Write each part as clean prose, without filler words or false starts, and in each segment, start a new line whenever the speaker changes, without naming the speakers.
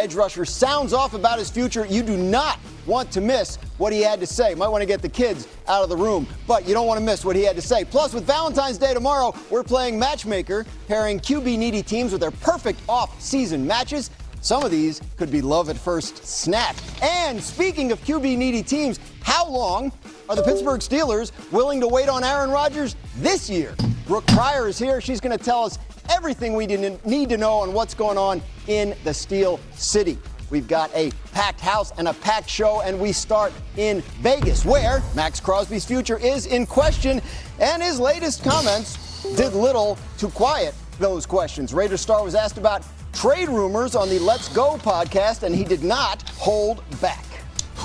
edge rusher sounds off about his future. You do not want to miss what he had to say. Might want to get the kids out of the room, but you don't want to miss what he had to say. Plus, with Valentine's Day tomorrow, we're playing Matchmaker, pairing QB-needy teams with their perfect off-season matches. Some of these could be love at first snap. And speaking of QB-needy teams, how long are the Pittsburgh Steelers willing to wait on Aaron Rodgers this year? Brooke Pryor is here. She's going to tell us everything we need to know on what's going on in the Steel City. We've got a packed house and a packed show, and we start in Vegas, where Maxx Crosby's future is in question, and his latest comments did little to quiet those questions. Raiders star was asked about trade rumors on the Let's Go podcast, and he did not hold back.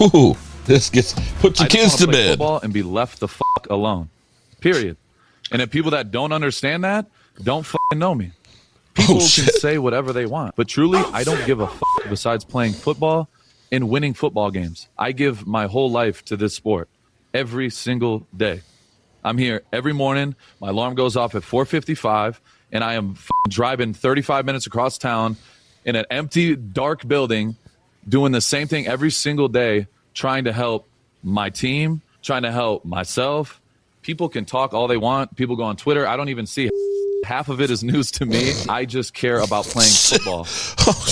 Ooh, this gets put your kids to bed.
Football and be left the fuck alone. Period. And if people that don't understand that don't fucking know me. People can say whatever they want, but truly, I don't give a fuck besides playing football and winning football games. I give my whole life to this sport every single day. I'm here every morning. My alarm goes off at 4:55, and I am driving 35 minutes across town in an empty, dark building, doing the same thing every single day, trying to help my team, trying to help myself. People can talk all they want. People go on Twitter. I don't even see it. Half of it is news to me. I just care about playing football.
Oh,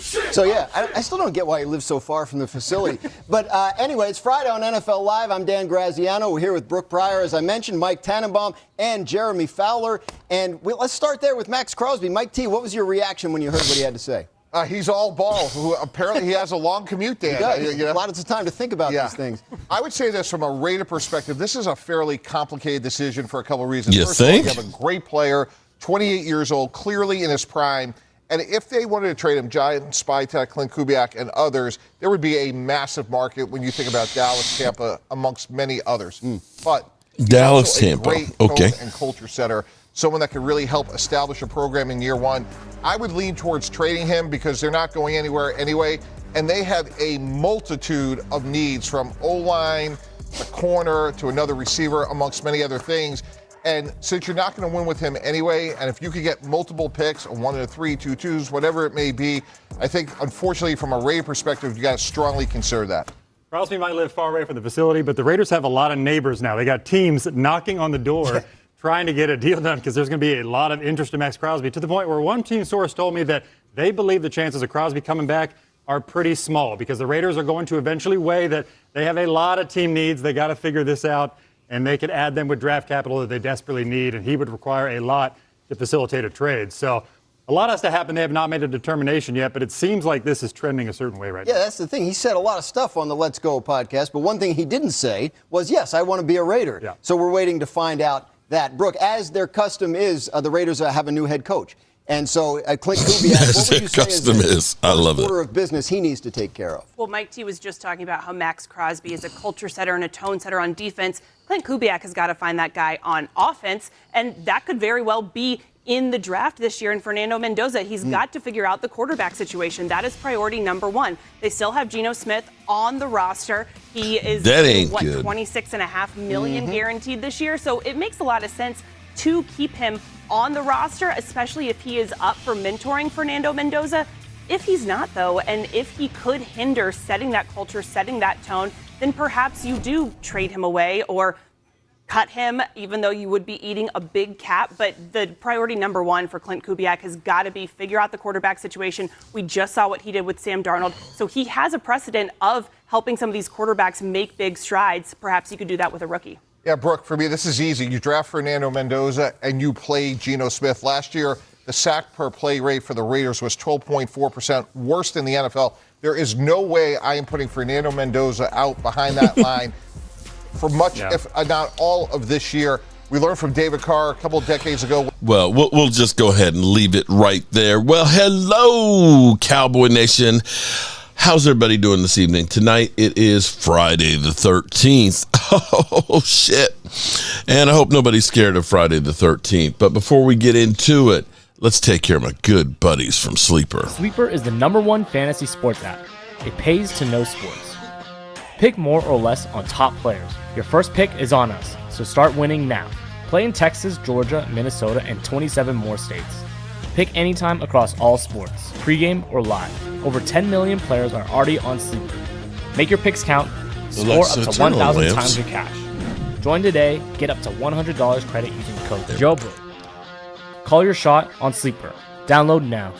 shit.
So, yeah, I still don't get why he lives so far from the facility. But anyway, it's Friday on NFL Live. I'm Dan Graziano. We're here with Brooke Pryor, as I mentioned, Mike Tannenbaum, and Jeremy Fowler. And let's start there with Maxx Crosby. Mike T., what was your reaction when you heard what he had to say?
He's all ball. Apparently, he has a long commute, Dan.
He does. A lot of time to think about these things.
I would say this from a Raider perspective. This is a fairly complicated decision for a couple of reasons.
You
First
think?
of all, you have a great player, 28 years old, clearly in his prime. And if they wanted to trade him, Giant, Spytek, Clint Kubiak, and others, there would be a massive market when you think about Dallas, Tampa, amongst many others. But
Dallas, Tampa.
Great
Okay.
and culture setter, someone that could really help establish a program in year one. I would lean towards trading him because they're not going anywhere anyway, and they have a multitude of needs from O-line, a corner, to another receiver, amongst many other things. And since you're not going to win with him anyway, and if you could get multiple picks, a 1 and a 3, 2 2s, whatever it may be, I think, unfortunately, from a Raider perspective, you got to strongly consider that.
Crosby might live far away from the facility, but the Raiders have a lot of neighbors now. They got teams knocking on the door trying to get a deal done because there's going to be a lot of interest in Maxx Crosby, to the point where one team source told me that they believe the chances of Crosby coming back are pretty small because the Raiders are going to eventually weigh that they have a lot of team needs. They got to figure this out, and they could add them with draft capital that they desperately need, and he would require a lot to facilitate a trade. So a lot has to happen. They have not made a determination yet, but it seems like this is trending a certain way right now.
Yeah, that's the thing. He said a lot of stuff on the Let's Go podcast, but one thing he didn't say was, yes, I want to be a Raider.
Yeah.
So we're waiting to find out that. Brooke, as their custom is, the Raiders have a new head coach. And so Clint Kubiak, what would you say is
I love it.
Order of business he needs to take care of?
Well, Mike T was just talking about how Maxx Crosby is a culture setter and a tone setter on defense. Clint Kubiak has got to find that guy on offense, and that could very well be in the draft this year in Fernando Mendoza. He's got to figure out the quarterback situation. That is priority number one. They still have Geno Smith on the roster. He is, $26.5 million guaranteed this year. So it makes a lot of sense to keep him on the roster, especially if he is up for mentoring Fernando Mendoza. If he's not, though, and if he could hinder setting that culture, setting that tone, then perhaps you do trade him away or cut him, even though you would be eating a big cap. But the priority number one for Clint Kubiak has got to be figure out the quarterback situation. We just saw what he did with Sam Darnold. So he has a precedent of helping some of these quarterbacks make big strides. Perhaps you could do that with a rookie.
Yeah, Brooke, for me, this is easy. You draft Fernando Mendoza and you play Geno Smith. Last year, the sack per play rate for the Raiders was 12.4%, worst in the NFL. There is no way I am putting Fernando Mendoza out behind that line for much, if not all, of this year. We learned from David Carr a couple of decades ago.
Well, we'll just go ahead and leave it right there. Well, hello, Cowboy Nation. How's everybody doing this evening? Tonight, it is Friday the 13th. Oh, shit. And I hope nobody's scared of Friday the 13th. But before we get into it, let's take care of my good buddies from Sleeper.
Sleeper is the #1 fantasy sports app. It pays to know sports. Pick more or less on top players. Your first pick is on us, so start winning now. Play in Texas, Georgia, Minnesota, and 27 more states. Pick anytime across all sports, pregame or live. Over 10 million players are already on Sleeper. Make your picks count. Score
Alexa,
up to
turn on
1,000
lamps.
times your cash. Join today. Get up to $100 credit using the code JOBRO. Call your shot on Sleeper. Download now.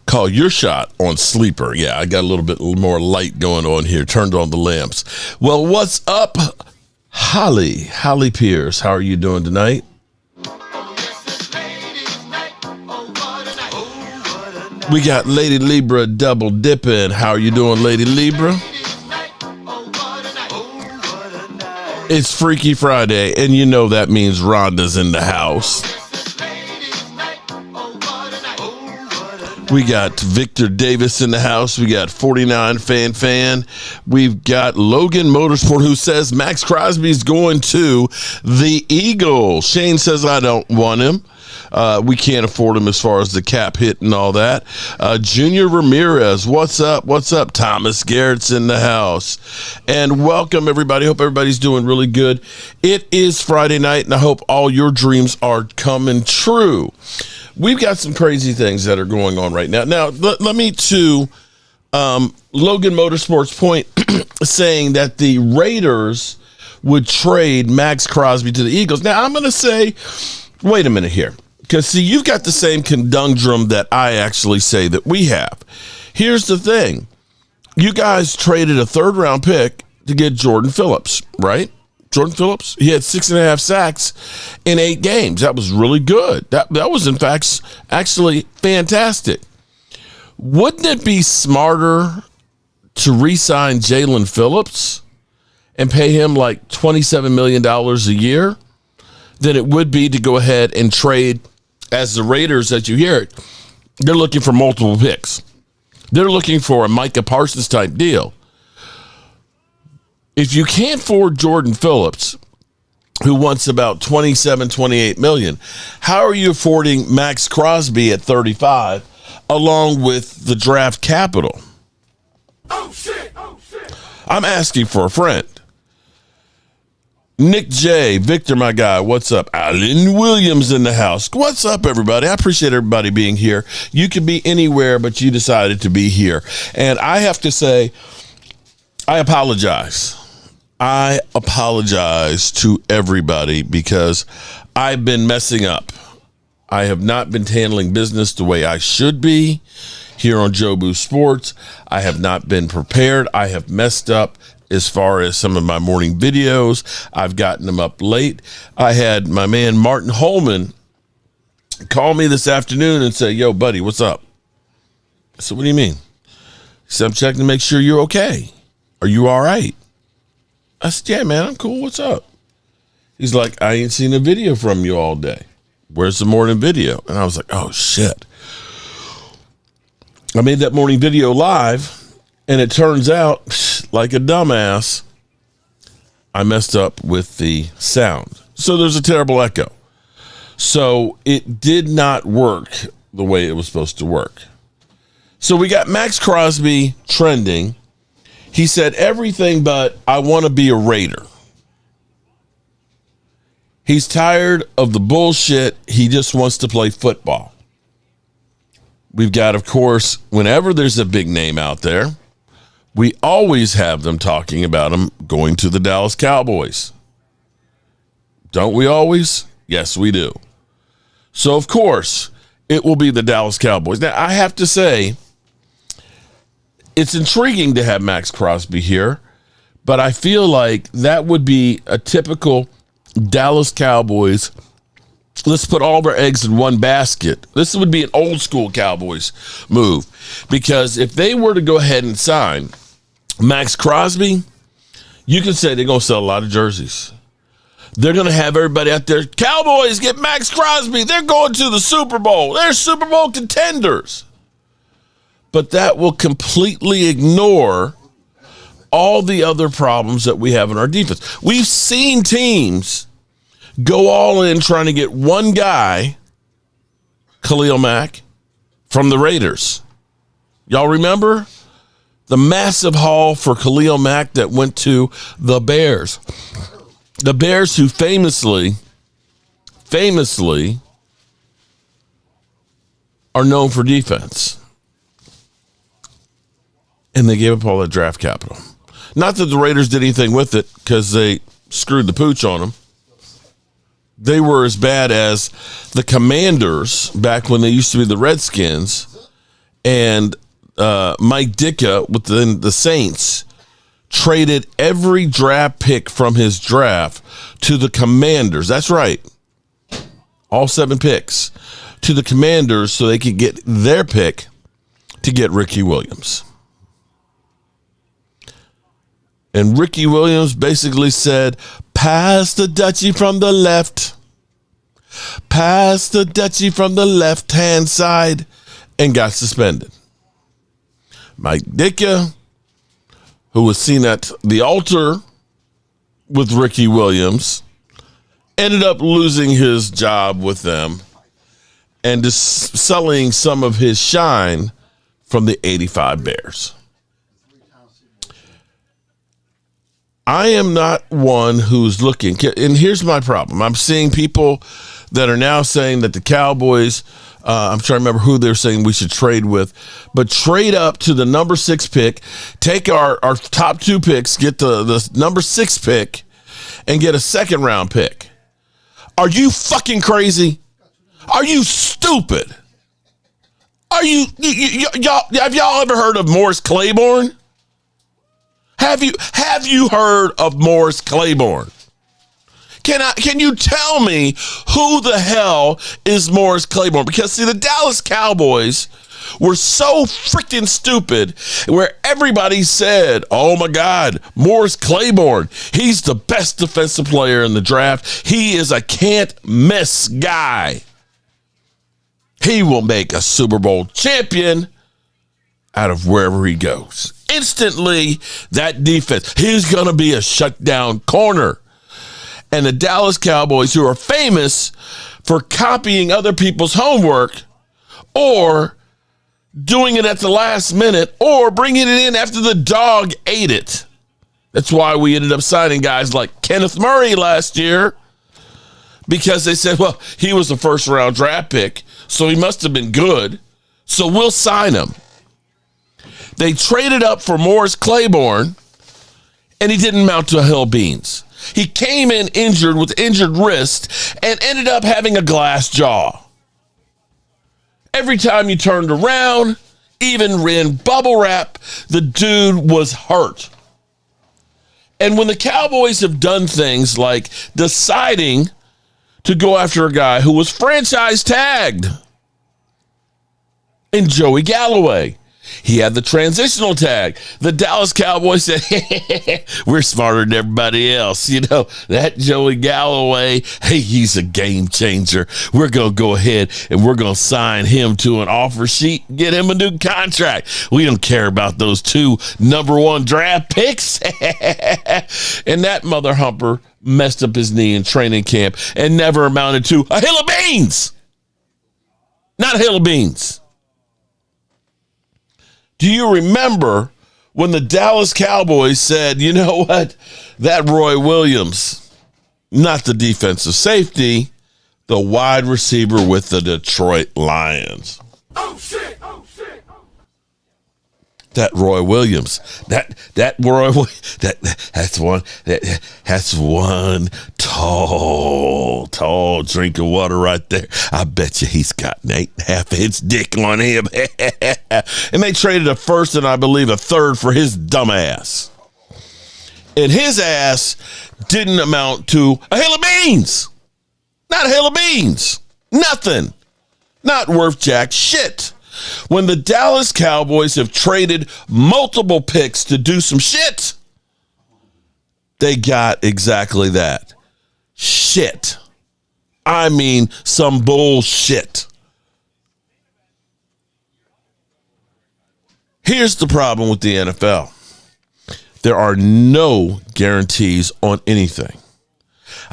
Call your shot on Sleeper. Yeah, I got a little bit more light going on here. Turned on the lamps. Well, what's up, Holly? Holly Pierce, how are you doing tonight? We got Lady Libra double dipping. How are you doing, Lady Libra? It's Freaky Friday, and you know that means Rhonda's in the house. We got Victor Davis in the house. We got 49 fan. We've got Logan Motorsport, who says Maxx Crosby's going to the Eagles. Shane says I don't want him. We can't afford him as far as the cap hit and all that. Junior Ramirez, what's up? What's up? Thomas Garrett's in the house. And welcome, everybody. Hope everybody's doing really good. It is Friday night, and I hope all your dreams are coming true. We've got some crazy things that are going on right now. Now, let me to Logan Motorsport's point saying that the Raiders would trade Maxx Crosby to the Eagles. Now, I'm going to say, wait a minute here. Because, see, you've got the same conundrum that I actually say that we have. Here's the thing. You guys traded a third-round pick to get Jordan Phillips, right? Jordan Phillips, he had 6.5 sacks in 8 games. That was really good. That was, in fact, actually fantastic. Wouldn't it be smarter to re-sign Jalen Phillips and pay him like $27 million a year than it would be to go ahead and trade, as the Raiders, as you hear it, they're looking for multiple picks. They're looking for a Micah Parsons type deal. If you can't afford Jordan Phillips, who wants about 27, 28 million, how are you affording Maxx Crosby at 35 along with the draft capital? Oh shit. I'm asking for a friend. Nick J, Victor, my guy, what's up? Alan Williams in the house. What's up, everybody? I appreciate everybody being here. You could be anywhere, but you decided to be here. And I have to say, I apologize. I apologize to everybody because I've been messing up. I have not been handling business the way I should be here on Jobu Sports. I have not been prepared. I have messed up as far as some of my morning videos. I've gotten them up late. I had my man Martin Holman call me this afternoon and say, yo, buddy, what's up? I said, what do you mean? He said, I'm checking to make sure you're okay. Are you all right? I said, yeah, man, I'm cool. What's up? He's like, I ain't seen a video from you all day. Where's the morning video? And I was like, oh, shit. I made that morning video live, and it turns out, like a dumbass, I messed up with the sound. So there's a terrible echo. So it did not work the way it was supposed to work. So we got Maxx Crosby trending. He said everything but I want to be a Raider. He's tired of the bullshit. He just wants to play football. We've got, of course, whenever there's a big name out there, we always have them talking about him going to the Dallas Cowboys. Don't we always? Yes, we do. So, of course, it will be the Dallas Cowboys. Now, I have to say, it's intriguing to have Maxx Crosby here, but I feel like that would be a typical Dallas Cowboys. Let's put all of our eggs in one basket. This would be an old school Cowboys move, because if they were to go ahead and sign Maxx Crosby, you can say they're going to sell a lot of jerseys. They're going to have everybody out there, Cowboys, get Maxx Crosby. They're going to the Super Bowl. They're Super Bowl contenders. But that will completely ignore all the other problems that we have in our defense. We've seen teams go all in trying to get one guy, Khalil Mack, from the Raiders. Y'all remember the massive haul for Khalil Mack that went to the Bears? The Bears, who famously are known for defense. And they gave up all that draft capital. Not that the Raiders did anything with it because they screwed the pooch on them. They were as bad as the Commanders back when they used to be the Redskins, and Mike Ditka within the Saints traded every draft pick from his draft to the Commanders. That's right. All 7 picks to the Commanders so they could get their pick to get Ricky Williams. And Ricky Williams basically said, pass the Dutchie from the left. Pass the Dutchie from the left-hand side, and got suspended. Mike Ditka, who was seen at the altar with Ricky Williams, ended up losing his job with them and just selling some of his shine from the 85 Bears. I am not one who's looking, and here's my problem. I'm seeing people that are now saying that the Cowboys, I'm trying to remember who they're saying we should trade with, but trade up to the number 6 pick, take our top 2 picks, get the number 6 pick, and get a 2nd round pick. Are you fucking crazy? Are you stupid? Are y'all, have y'all ever heard of Morris Claiborne? Have you heard of Morris Claiborne? Can you tell me who the hell is Morris Claiborne? Because see, the Dallas Cowboys were so freaking stupid where everybody said, oh my God, Morris Claiborne, he's the best defensive player in the draft. He is a can't miss guy. He will make a Super Bowl champion out of wherever he goes. Instantly, that defense, he's going to be a shutdown corner. And the Dallas Cowboys, who are famous for copying other people's homework or doing it at the last minute or bringing it in after the dog ate it. That's why we ended up signing guys like Kenneth Murray last year, because they said, well, he was a 1st round draft pick, so he must have been good, so we'll sign him. They traded up for Morris Claiborne, and he didn't mount to a hill of beans. He came in injured with injured wrist and ended up having a glass jaw. Every time you turned around, even in bubble wrap, the dude was hurt. And when the Cowboys have done things like deciding to go after a guy who was franchise tagged in Joey Galloway, he had the transitional tag. The Dallas Cowboys said, we're smarter than everybody else. You know, that Joey Galloway, hey, he's a game changer. We're going to go ahead and we're going to sign him to an offer sheet, get him a new contract. We don't care about those 2 number 1 draft picks. And that mother humper messed up his knee in training camp and never amounted to a hill of beans. Not a hill of beans. Do you remember when the Dallas Cowboys said, you know what, that Roy Williams, not the defensive safety, the wide receiver with the Detroit Lions? Oh, shit. Oh, shit. That Roy Williams, that's one tall drink of water right there. I bet you he's got an 8.5 inch dick on him. And they traded a 1st and I believe a 3rd for his dumb ass. And his ass didn't amount to a hill of beans. Not a hill of beans. Nothing. Not worth jack shit. When the Dallas Cowboys have traded multiple picks to do some shit, they got exactly that. Shit. I mean, some bullshit. Here's the problem with the NFL. There are no guarantees on anything.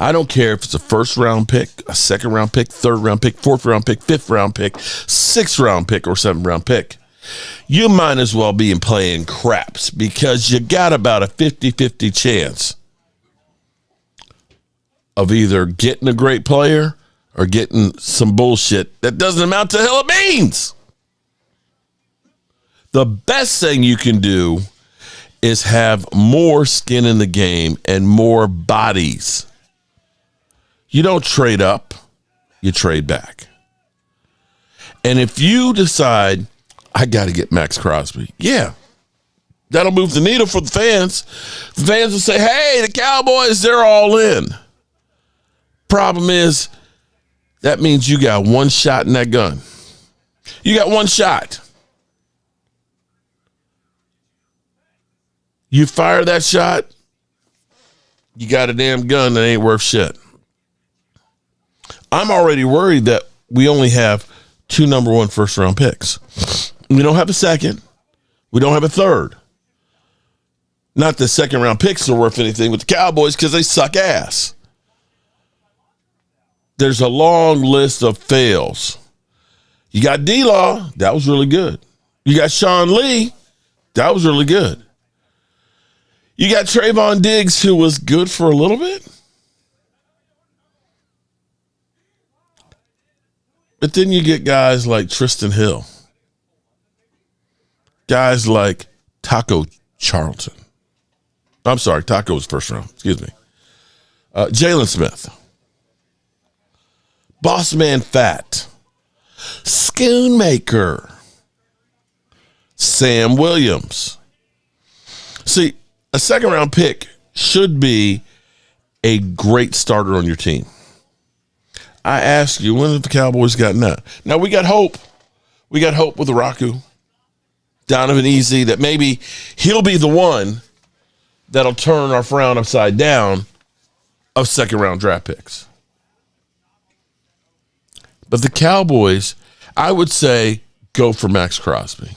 I don't care if it's a 1st round pick, a 2nd round pick, 3rd round pick, 4th round pick, 5th round pick, 6th round pick, or 7th round pick. You might as well be playing craps because you got about a 50-50 chance of either getting a great player are getting some bullshit that doesn't amount to the hell it means. The best thing you can do is have more skin in the game and more bodies. You don't trade up, you trade back. And if you decide, I got to get Maxx Crosby, yeah, that'll move the needle for the fans. The fans will say, hey, the Cowboys, they're all in. Problem is, that means you got one shot in that gun. You got one shot. You fire that shot, you got a damn gun that ain't worth shit. I'm already worried that we only have 2 number 1 first round picks. We don't have a second. We don't have a third. Not the second round picks are worth anything with the Cowboys because they suck ass. There's a long list of fails. You got D-Law, that was really good. You got Sean Lee, that was really good. You got Trayvon Diggs, who was good for a little bit. But then you get guys like Tristan Hill. Guys like Taco Charlton. I'm sorry, Taco was first round. Excuse me. Jalen Smith. Boss Man Fat. Schoonmaker. Sam Williams. See, a second round pick should be a great starter on your team. I ask you, when have the Cowboys gotten that? Now, we got hope. We got hope with Araku, Donovan Easy, that maybe he'll be the one that'll turn our frown upside down of second round draft picks. But the Cowboys, I would say, go for Maxx Crosby.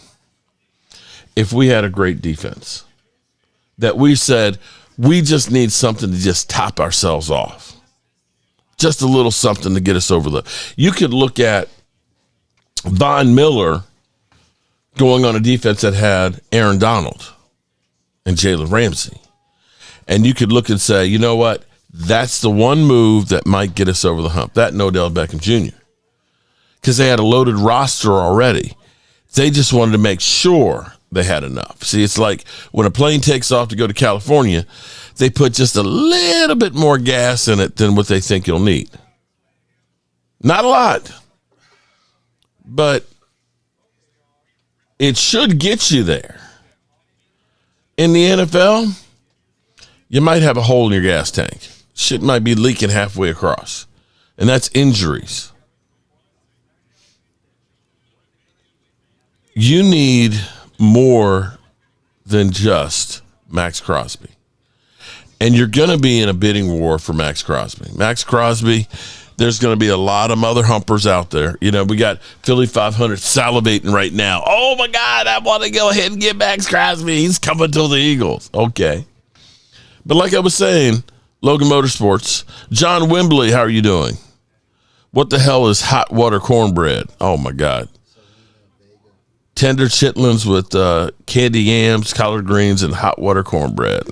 If we had a great defense, that we said, we just need something to just top ourselves off. Just a little something to get us over the. You could look at Von Miller going on a defense that had Aaron Donald and Jalen Ramsey. And you could look and say, you know what? That's the one move that might get us over the hump. That and Odell Beckham Jr. Because they had a loaded roster already. They just wanted to make sure they had enough. See, it's like when a plane takes off to go to California, they put just a little bit more gas in it than what they think you'll need. Not a lot, but it should get you there. In the NFL, you might have a hole in your gas tank. Shit might be leaking halfway across, and that's injuries. You need more than just Maxx Crosby. And you're going to be in a bidding war for Maxx Crosby. Maxx Crosby, there's going to be a lot of mother humpers out there. You know, we got Philly 500 salivating right now. Oh, my God, I want to go ahead and get Maxx Crosby. He's coming to the Eagles. Okay. But like I was saying, Logan Motorsports, John Wembley, how are you doing? What the hell is hot water cornbread? Oh, my God. Tender chitlins with candy yams, collard greens, and hot water cornbread.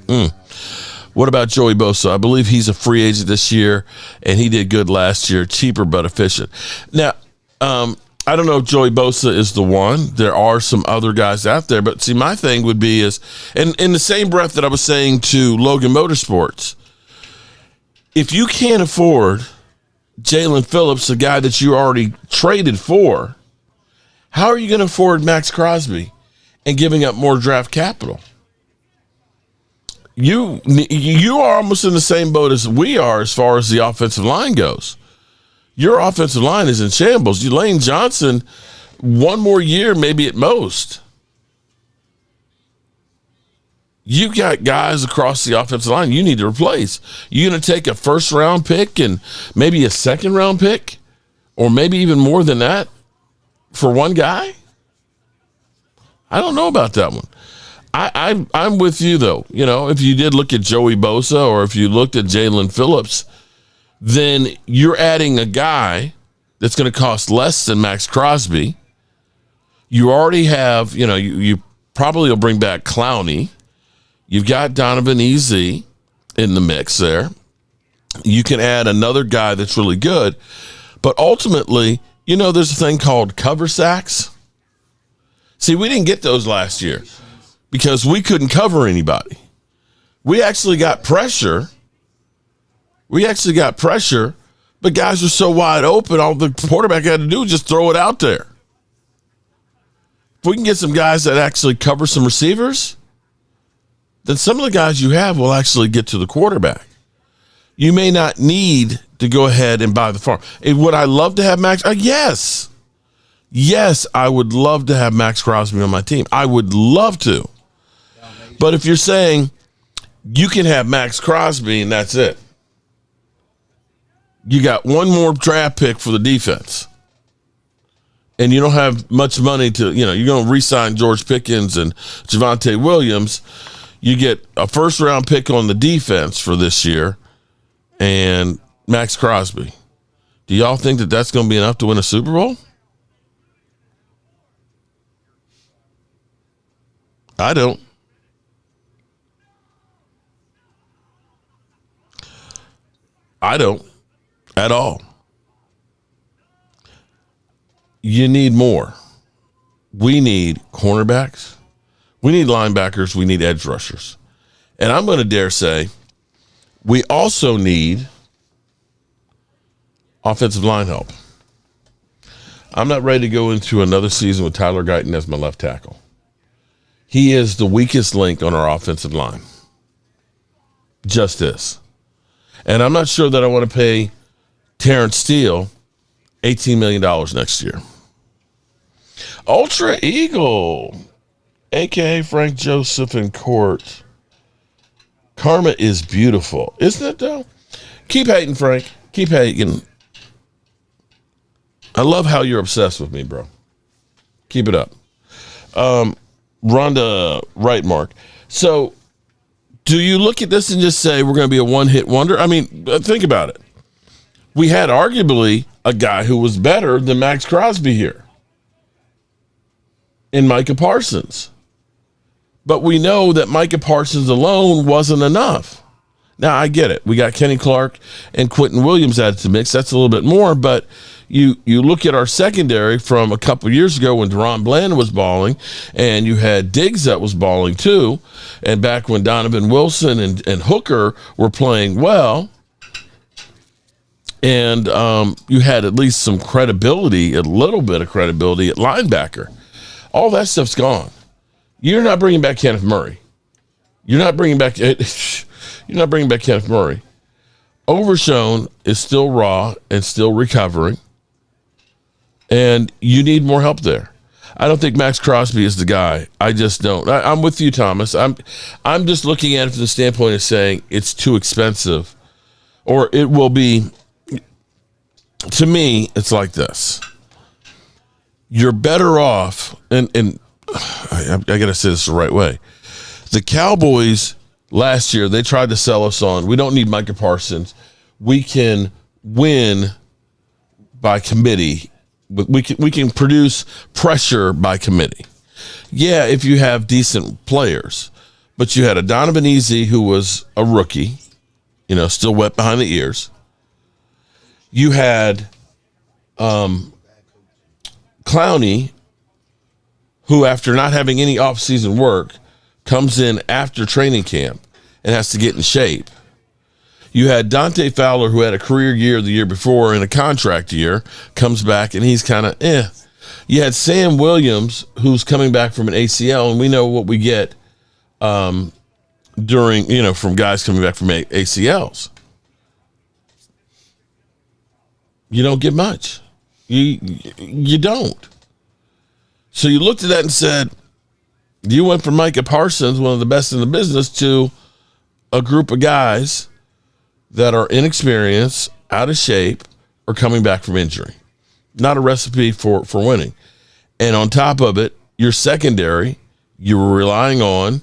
What about Joey Bosa? I believe he's a free agent this year, and he did good last year. Cheaper but efficient. Now, I don't know if Joey Bosa is the one. There are some other guys out there. But, see, my thing would be is, and in the same breath that I was saying to Logan Motorsports, if you can't afford Jalen Phillips, the guy that you already traded for, how are you going to afford Maxx Crosby and giving up more draft capital? You are almost in the same boat as we are as far as the offensive line goes. Your offensive line is in shambles. Lane Johnson, one more year maybe at most. You got guys across the offensive line you need to replace. You're going to take a first-round pick and maybe a second-round pick, or maybe even more than that, for one guy? I don't know about that one. I'm with you, though. You know, if you did look at Joey Bosa or if you looked at Jalen Phillips, then you're adding a guy that's going to cost less than Maxx Crosby. You already have, you know, you probably will bring back Clowney. You've got Donovan Easy in the mix there. You can add another guy that's really good. But ultimately, there's a thing called cover sacks. See, we didn't get those last year because we couldn't cover anybody. We actually got pressure. But guys were so wide open, all the quarterback had to do was just throw it out there. If we can get some guys that actually cover some receivers, then some of the guys you have will actually get to the quarterback. You may not need to go ahead and buy the farm. Would I love to have Maxx? Yes. Yes, I would love to have Maxx Crosby on my team. I would love to. But if you're saying you can have Maxx Crosby and that's it, you got one more draft pick for the defense, and you don't have much money to, you're going to re-sign George Pickens and Javonte Williams. You get a first-round pick on the defense for this year and Maxx Crosby. Do y'all think that that's going to be enough to win a Super Bowl? I don't. At all. You need more. We need cornerbacks. We need linebackers. We need edge rushers. And I'm going to dare say we also need offensive line help. I'm not ready to go into another season with Tyler Guyton as my left tackle. He is the weakest link on our offensive line. Just is. And I'm not sure that I want to pay Terrence Steele $18 million next year. Ultra Eagle, a.k.a. Frank Joseph in court. Karma is beautiful. Isn't it, though? Keep hating, Frank. Keep hating. I love how you're obsessed with me, bro. Keep it up. Rhonda Right Mark. So, do you look at this and just say we're going to be a one-hit wonder? I mean, think about it. We had arguably a guy who was better than Maxx Crosby here in Micah Parsons. But we know that Micah Parsons alone wasn't enough. Now, I get it. We got Kenny Clark and Quentin Williams added to the mix. That's a little bit more, but you look at our secondary from a couple years ago when Deron Bland was balling, and you had Diggs that was balling too, and back when Donovan Wilson and Hooker were playing well, and you had at least some credibility, a little bit of credibility at linebacker. All that stuff's gone. You're not bringing back Kenneth Murray. You're not bringing back Kenneth Murray. Overshown is still raw and still recovering, and you need more help there. I don't think Maxx Crosby is the guy. I just don't. I'm with you, Thomas. I'm just looking at it from the standpoint of saying it's too expensive, or it will be. To me, it's like this. You're better off, and I got to say this the right way. The Cowboys last year, they tried to sell us on, we don't need Micah Parsons. We can win by committee. We can produce pressure by committee. Yeah, if you have decent players. But you had a Donovan Easy who was a rookie, still wet behind the ears. You had Clowney, who after not having any offseason work, comes in after training camp and has to get in shape. You had Dante Fowler, who had a career year the year before and a contract year, comes back and he's kind of You had Sam Williams, who's coming back from an ACL, and we know what we get from guys coming back from ACLs. You don't get much. You don't. So you looked at that and said, you went from Micah Parsons, one of the best in the business, to a group of guys that are inexperienced, out of shape, or coming back from injury. Not a recipe for winning. And on top of it, your secondary, you were relying on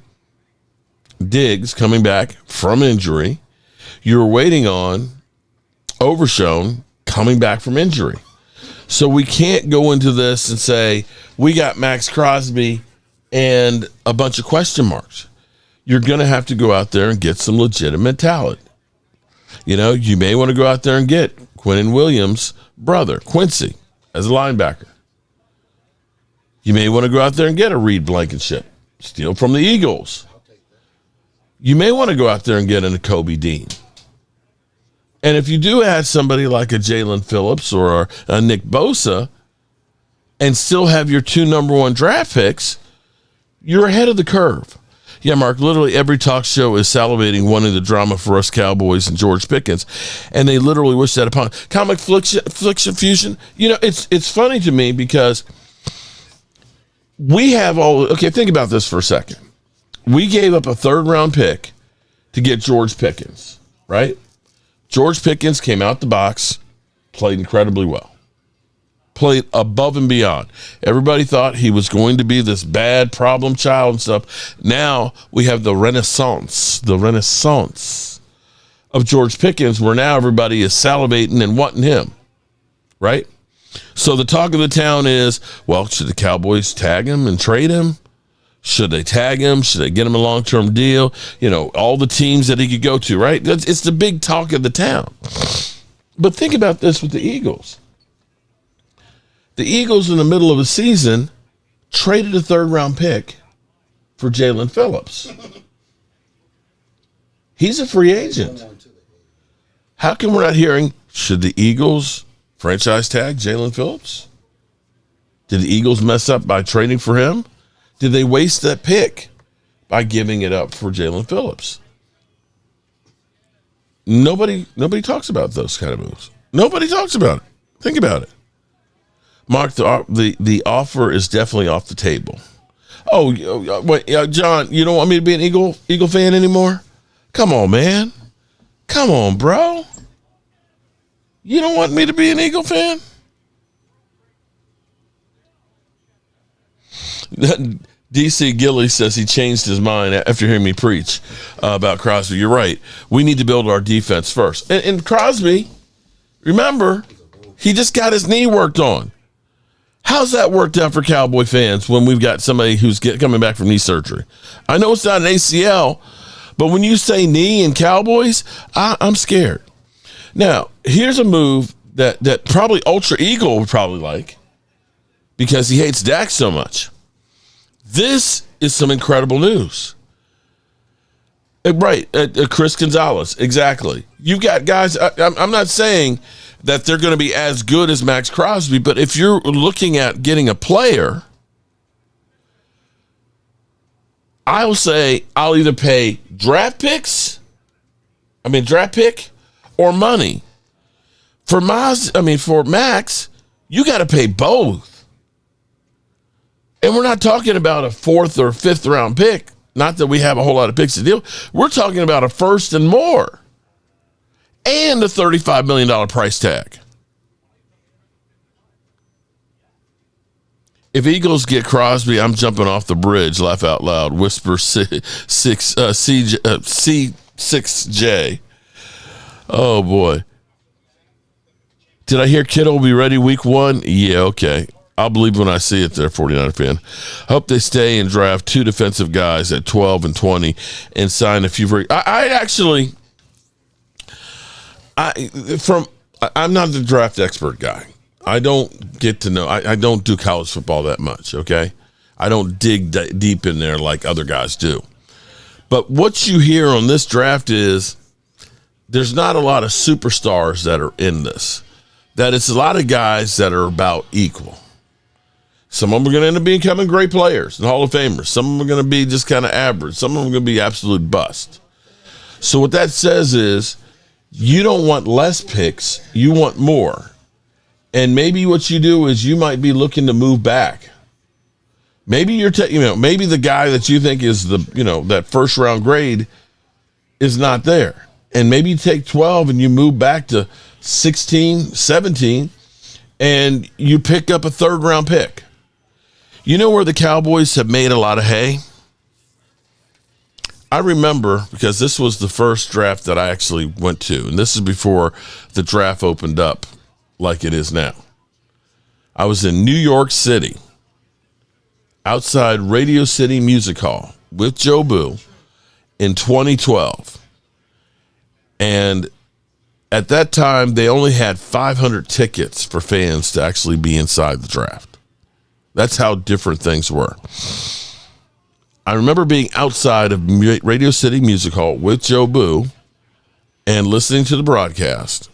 Diggs coming back from injury. You were waiting on Overshown coming back from injury. So we can't go into this and say, we got Maxx Crosby and a bunch of question marks. You're going to have to go out there and get some legitimate talent. You may want to go out there and get Quentin Williams brother, Quincy, as a linebacker. You may want to go out there and get a Reed Blankenship, steal from the Eagles. You may want to go out there and get a Kobe Dean. And if you do add somebody like a Jalen Phillips or a Nick Bosa and still have your 2 number 1 draft picks, you're ahead of the curve. Yeah, Mark, literally every talk show is salivating wanting the drama for us Cowboys and George Pickens, and they literally wish that upon. Comic Fliction Fusion, it's funny to me because we have okay, think about this for a second. We gave up a 3rd-round pick to get George Pickens, right? George Pickens came out the box, played incredibly well. Played above and beyond. Everybody thought he was going to be this bad problem child and stuff. Now we have the renaissance of George Pickens, where now everybody is salivating and wanting him, right? So the talk of the town is, well, should the Cowboys tag him and trade him? Should they tag him? Should they get him a long-term deal? All the teams that he could go to, right? It's the big talk of the town. But think about this with the Eagles. The Eagles in the middle of the season traded a 3rd-round pick for Jalen Phillips. He's a free agent. How come we're not hearing, should the Eagles franchise tag Jalen Phillips? Did the Eagles mess up by trading for him? Did they waste that pick by giving it up for Jalen Phillips? Nobody talks about those kind of moves. Nobody talks about it. Think about it. Mark, the offer is definitely off the table. Oh, wait, John, you don't want me to be an Eagle fan anymore? Come on, man. Come on, bro. You don't want me to be an Eagle fan? DC Gilly says he changed his mind after hearing me preach about Crosby. You're right. We need to build our defense first. And Crosby, remember, he just got his knee worked on. How's that worked out for Cowboy fans when we've got somebody who's coming back from knee surgery? I know it's not an ACL, but when you say knee and Cowboys, I'm scared. Now, here's a move that probably Ultra Eagle would probably like because he hates Dak so much. This is some incredible news. Right, Chris Gonzalez, exactly. You've got guys, I'm not saying that they're going to be as good as Maxx Crosby, but if you're looking at getting a player, I'll say I'll either pay draft pick or money. For Max, you got to pay both. And we're not talking about a 4th or 5th round pick. Not that we have a whole lot of picks to deal. We're talking about a 1st and more. And a $35 million price tag. If Eagles get Crosby, I'm jumping off the bridge. Laugh out loud. Whisper C6J. Oh, boy. Did I hear Kittle will be ready week 1? Yeah, okay. I'll believe when I see it there, 49er fan. Hope they stay and draft 2 defensive guys at 12 and 20 and sign a few. I'm not the draft expert guy. I don't get to know. I don't do college football that much, okay? I don't dig deep in there like other guys do. But what you hear on this draft is there's not a lot of superstars that are in this. That it's a lot of guys that are about equal. Some of them are going to end up becoming great players and Hall of Famers. Some of them are going to be just kind of average. Some of them are going to be absolute bust. So what that says is you don't want less picks. You want more. And maybe what you do is you might be looking to move back. Maybe maybe the guy that you think is the, that 1st round grade is not there. And maybe you take 12 and you move back to 16, 17, and you pick up a 3rd round pick. You know where the Cowboys have made a lot of hay? I remember because this was the first draft that I actually went to, and this is before the draft opened up like it is now. I was in New York City, outside Radio City Music Hall with Joe Boo in 2012. And At that time, they only had 500 tickets for fans to actually be inside the draft. That's how different things were. I remember being outside of Radio City Music Hall with Joe Boo and listening to the broadcast.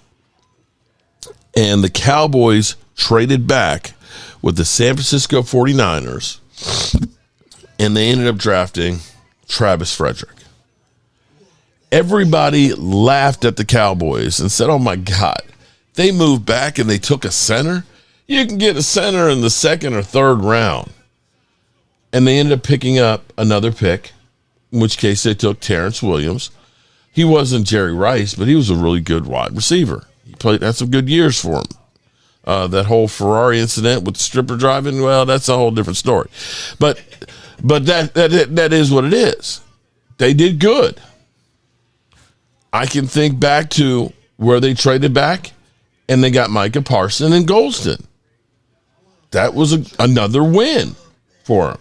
And the Cowboys traded back with the San Francisco 49ers, and they ended up drafting Travis Frederick. Everybody laughed at the Cowboys and said, oh, my God, they moved back and they took a center? You can get a center in the second or third round. And they ended up picking up another pick, in which case they took Terrence Williams. He wasn't Jerry Rice, but he was a really good wide receiver. He had some good years for him. That whole Ferrari incident with the stripper driving, well, that's a whole different story. But that is what it is. They did good. I can think back to where they traded back, and they got Micah Parsons and Golston. That was another win for them.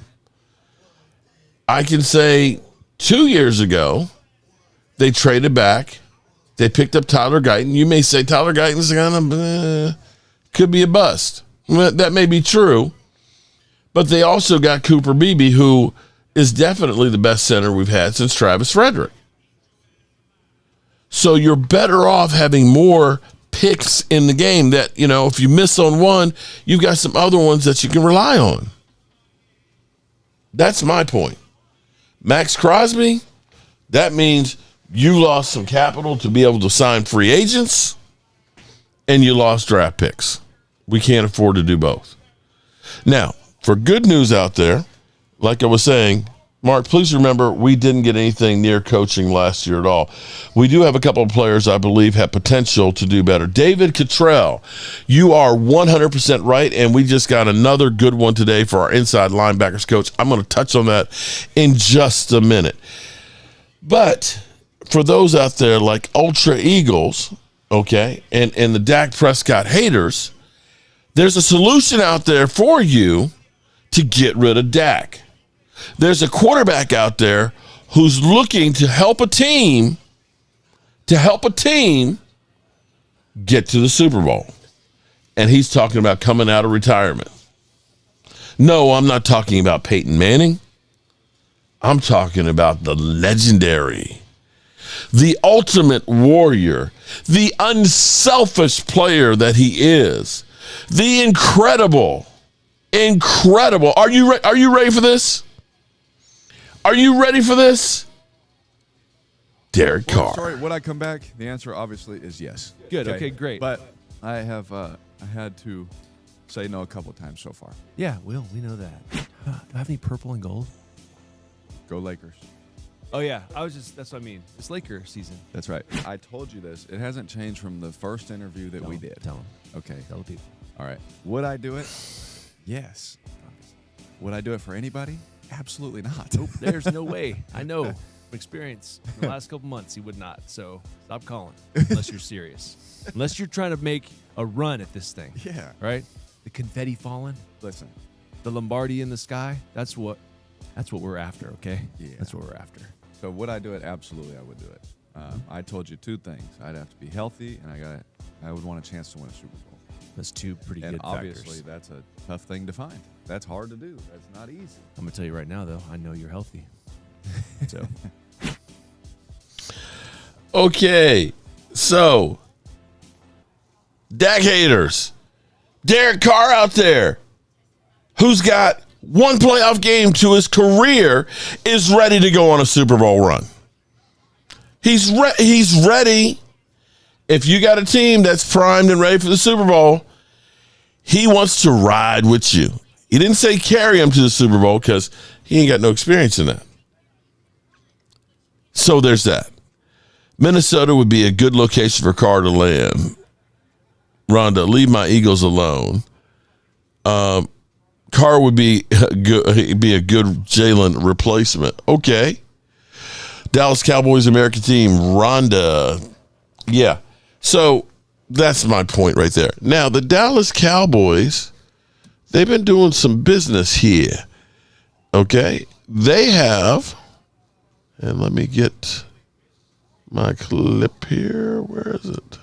I can say 2 years ago, they traded back. They picked up Tyler Guyton. You may say Tyler Guyton's kind of could be a bust. Well, that may be true. But they also got Cooper Beebe, who is definitely the best center we've had since Travis Frederick. So you're better off having more picks in the game that, you know, if you miss on one, you've got some other ones that you can rely on. That's my point. Maxx Crosby, that means you lost some capital to be able to sign free agents, and you lost draft picks. We can't afford to do both. Now, for good news out there, like I was saying, Mark, please remember we didn't get anything near coaching last year at all. We do have a couple of players I believe have potential to do better. David Cottrell, you are 100% right, and we just got another good one today for our inside linebackers coach. I'm going to touch on that in just a minute. But for those out there like Ultra Eagles, okay, and the Dak Prescott haters, there's a solution out there for you to get rid of Dak. There's a quarterback out there who's looking to help a team get to the Super Bowl. And he's talking about coming out of retirement. No, I'm not talking about Peyton Manning. I'm talking about the legendary, the ultimate warrior, the unselfish player that he is, the incredible. Are you ready for this? Are you ready for this? Derek Carr.
Sorry, would I come back? The answer obviously is yes.
Good. Okay, great.
But I have I had to say no a couple of times so far.
Yeah, Will, we know that. Do I have any purple and gold?
Go Lakers.
Oh, yeah. That's what I mean. It's Laker season.
That's right. I told you this. It hasn't changed from the first interview that we did.
Tell them.
Okay.
Tell the people.
All right. Would I do it? Yes. Would I do it for anybody? Absolutely not.
Nope. There's no way. I know from experience. In the last couple months, he would not. So stop calling unless you're serious. Unless you're trying to make a run at this thing.
Yeah.
Right? The confetti falling.
Listen.
The Lombardi in the sky. That's what we're after, okay?
Yeah.
That's what we're after.
So would I do it? Absolutely, I would do it. I told you two things. I'd have to be healthy, and I would want a chance to win a Super Bowl.
That's two pretty good
factors. And obviously,
factors.
that's a tough thing to find. That's hard to do. That's not easy.
I'm going to tell you right now, though, I know you're healthy. So.
Okay, so Dak haters, Derek Carr out there, who's got one playoff game to his career, is ready to go on a Super Bowl run. He's ready. If you got a team that's primed and ready for the Super Bowl, he wants to ride with you. He didn't say carry him to the Super Bowl because he ain't got no experience in that. So there's that. Minnesota would be a good location for Carr to land. Rhonda, leave my Eagles alone. Carr would be a good Jalen replacement. Okay. Dallas Cowboys American team, Rhonda. Yeah. So that's my point right there. Now, the Dallas Cowboys, they've been doing some business here. Okay. They have, and let me get my clip here. Where is it?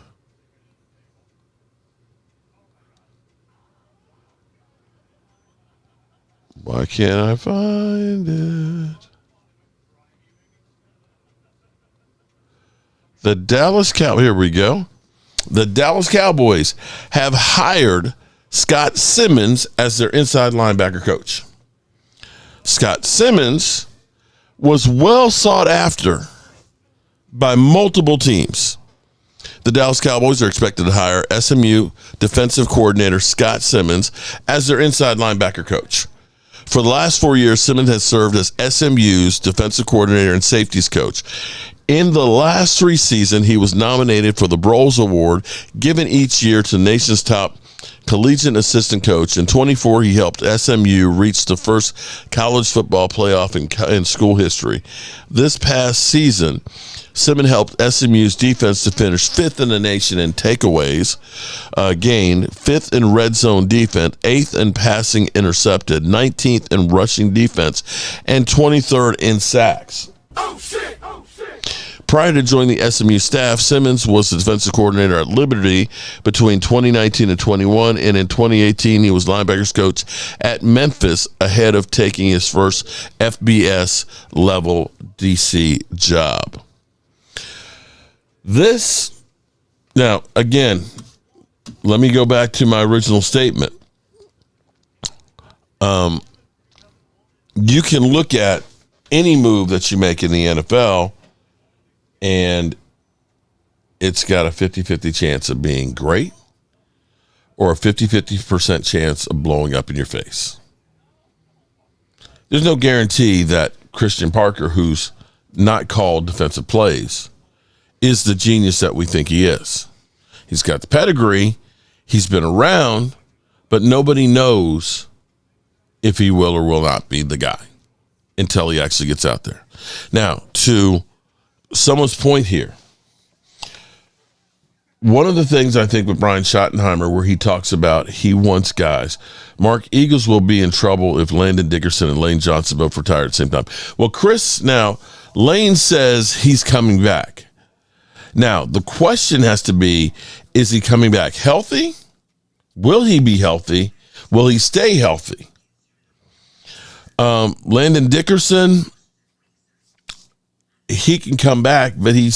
Why can't I find it? The Dallas Cowboys. Here we go. The Dallas Cowboys have hired Scott Simmons as their inside linebacker coach. Scott Simmons was well sought after by multiple teams. The Dallas Cowboys are expected to hire SMU defensive coordinator Scott Simmons as their inside linebacker coach. For the last 4 years, Simmons has served as SMU's defensive coordinator and safeties coach. In the last 3 seasons, he was nominated for the Broyles Award, given each year to the nation's top collegiate assistant coach. In 24, he helped SMU reach the first college football playoff in school history. This past season, Simmons helped SMU's defense to finish 5th in the nation in takeaways gained, 5th in red zone defense, 8th in passing intercepted, 19th in rushing defense, and 23rd in sacks. Prior to joining the SMU staff, Simmons was the defensive coordinator at Liberty between 2019 and 21, and in 2018, he was linebackers coach at Memphis ahead of taking his first FBS level DC job. Now, again, let me go back to my original statement. You can look at any move that you make in the NFL, and it's got a 50-50 chance of being great or a 50-50% chance of blowing up in your face. There's no guarantee that Christian Parker, who's not called defensive plays, is the genius that we think he is. He's got the pedigree, he's been around, but nobody knows if he will or will not be the guy until he actually gets out there. Now, to someone's point here, one of the things I think with Brian Schottenheimer, where he talks about he wants guys, Mark, Eagles will be in trouble if Landon Dickerson and Lane Johnson both retire at the same time. Well, Lane says he's coming back. Now, the question has to be, is he coming back healthy? Will he be healthy? Will he stay healthy? Landon Dickerson, he can come back, but he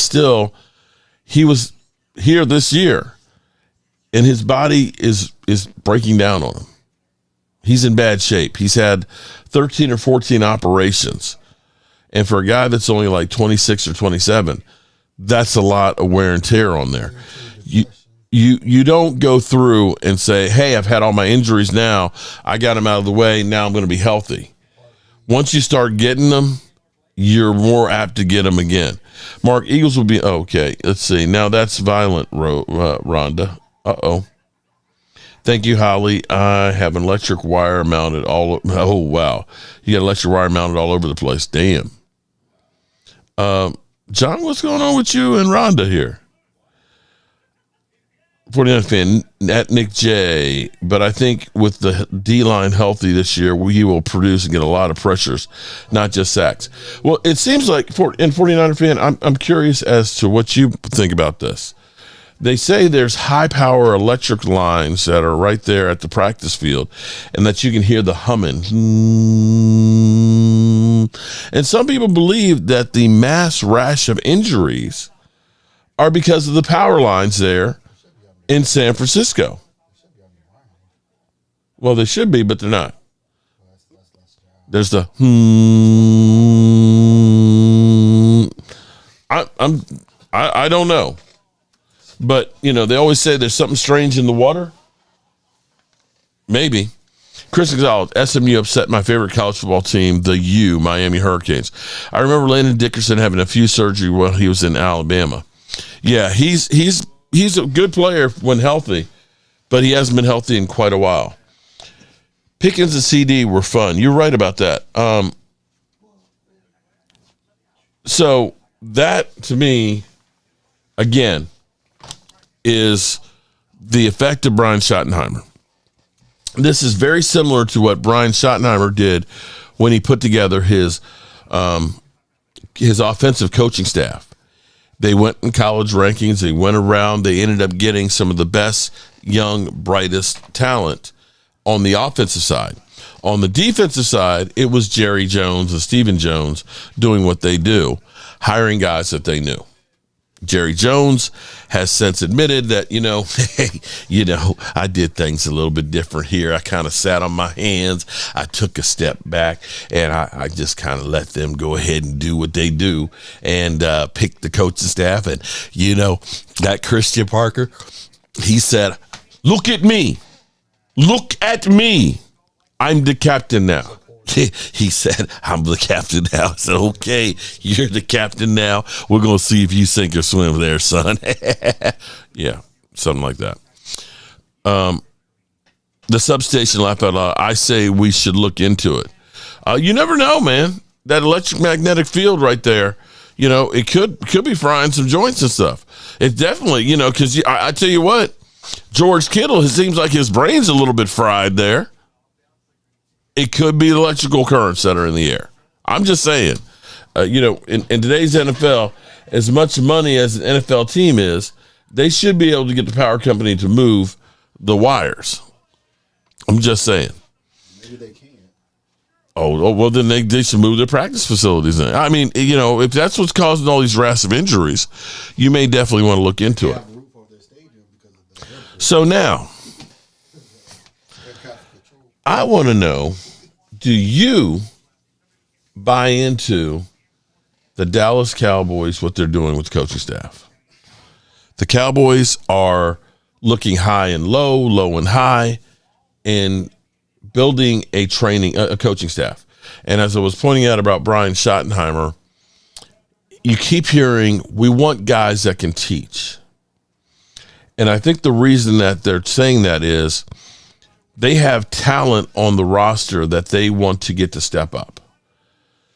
was here this year, and his body is breaking down on him. He's in bad shape. He's had 13 or 14 operations. And for a guy that's only like 26 or 27, that's a lot of wear and tear on there. You don't go through and say, hey, I've had all my injuries now. I got them out of the way. Now I'm going to be healthy. Once you start getting them, you're more apt to get them again. Mark, Eagles will be okay. Let's see. Now that's violent, Rhonda. Uh-oh. Thank you, Holly. I have an electric wire mounted all. Oh, wow. You got electric wire mounted all over the place. Damn. John, what's going on with you and Rhonda here? 49 fan at Nick J. But I think with the D-line healthy this year, he will produce and get a lot of pressures, not just sacks. Well, it seems like in 49er fan, I'm curious as to what you think about this. They say there's high-power electric lines that are right there at the practice field, and that you can hear the humming. And some people believe that the mass rash of injuries are because of the power lines there in San Francisco. Well, they should be, but they're not. There's the I don't know. But, they always say there's something strange in the water. Maybe. Chris Gonzalez, SMU upset my favorite college football team, the Miami Hurricanes. I remember Landon Dickerson having a few surgery while he was in Alabama. Yeah, he's a good player when healthy, but he hasn't been healthy in quite a while. Pickens and CD were fun. You're right about that. So that, to me, again, is the effect of Brian Schottenheimer. This is very similar to what Brian Schottenheimer did when he put together his offensive coaching staff. They went in college rankings. They went around. They ended up getting some of the best, young, brightest talent on the offensive side. On the defensive side, it was Jerry Jones and Stephen Jones doing what they do, hiring guys that they knew. Jerry Jones has since admitted that, hey, I did things a little bit different here. I kind of sat on my hands. I took a step back, and I just kind of let them go ahead and do what they do and pick the coaching staff. And, that Christian Parker, he said, look at me. Look at me. I'm the captain now. He said, I'm the captain now. I said, okay, you're the captain now. We're going to see if you sink or swim there, son. Yeah, something like that. The substation laughed out loud. I say we should look into it. You never know, man. That electromagnetic field right there, it could be frying some joints and stuff. It definitely, because I tell you what, George Kittle, it seems like his brain's a little bit fried there. It could be electrical currents that are in the air. I'm just saying, in today's NFL, as much money as an NFL team is, they should be able to get the power company to move the wires. I'm just saying.
Maybe they can't.
Oh well, then they should move their practice facilities in. I mean, if that's what's causing all these massive injuries, you may definitely want to look into it. So now, I want to know, do you buy into the Dallas Cowboys, what they're doing with the coaching staff? The Cowboys are looking high and low, low and high, and building a coaching staff. And as I was pointing out about Brian Schottenheimer, you keep hearing, we want guys that can teach. And I think the reason that they're saying that is they have talent on the roster that they want to get to step up.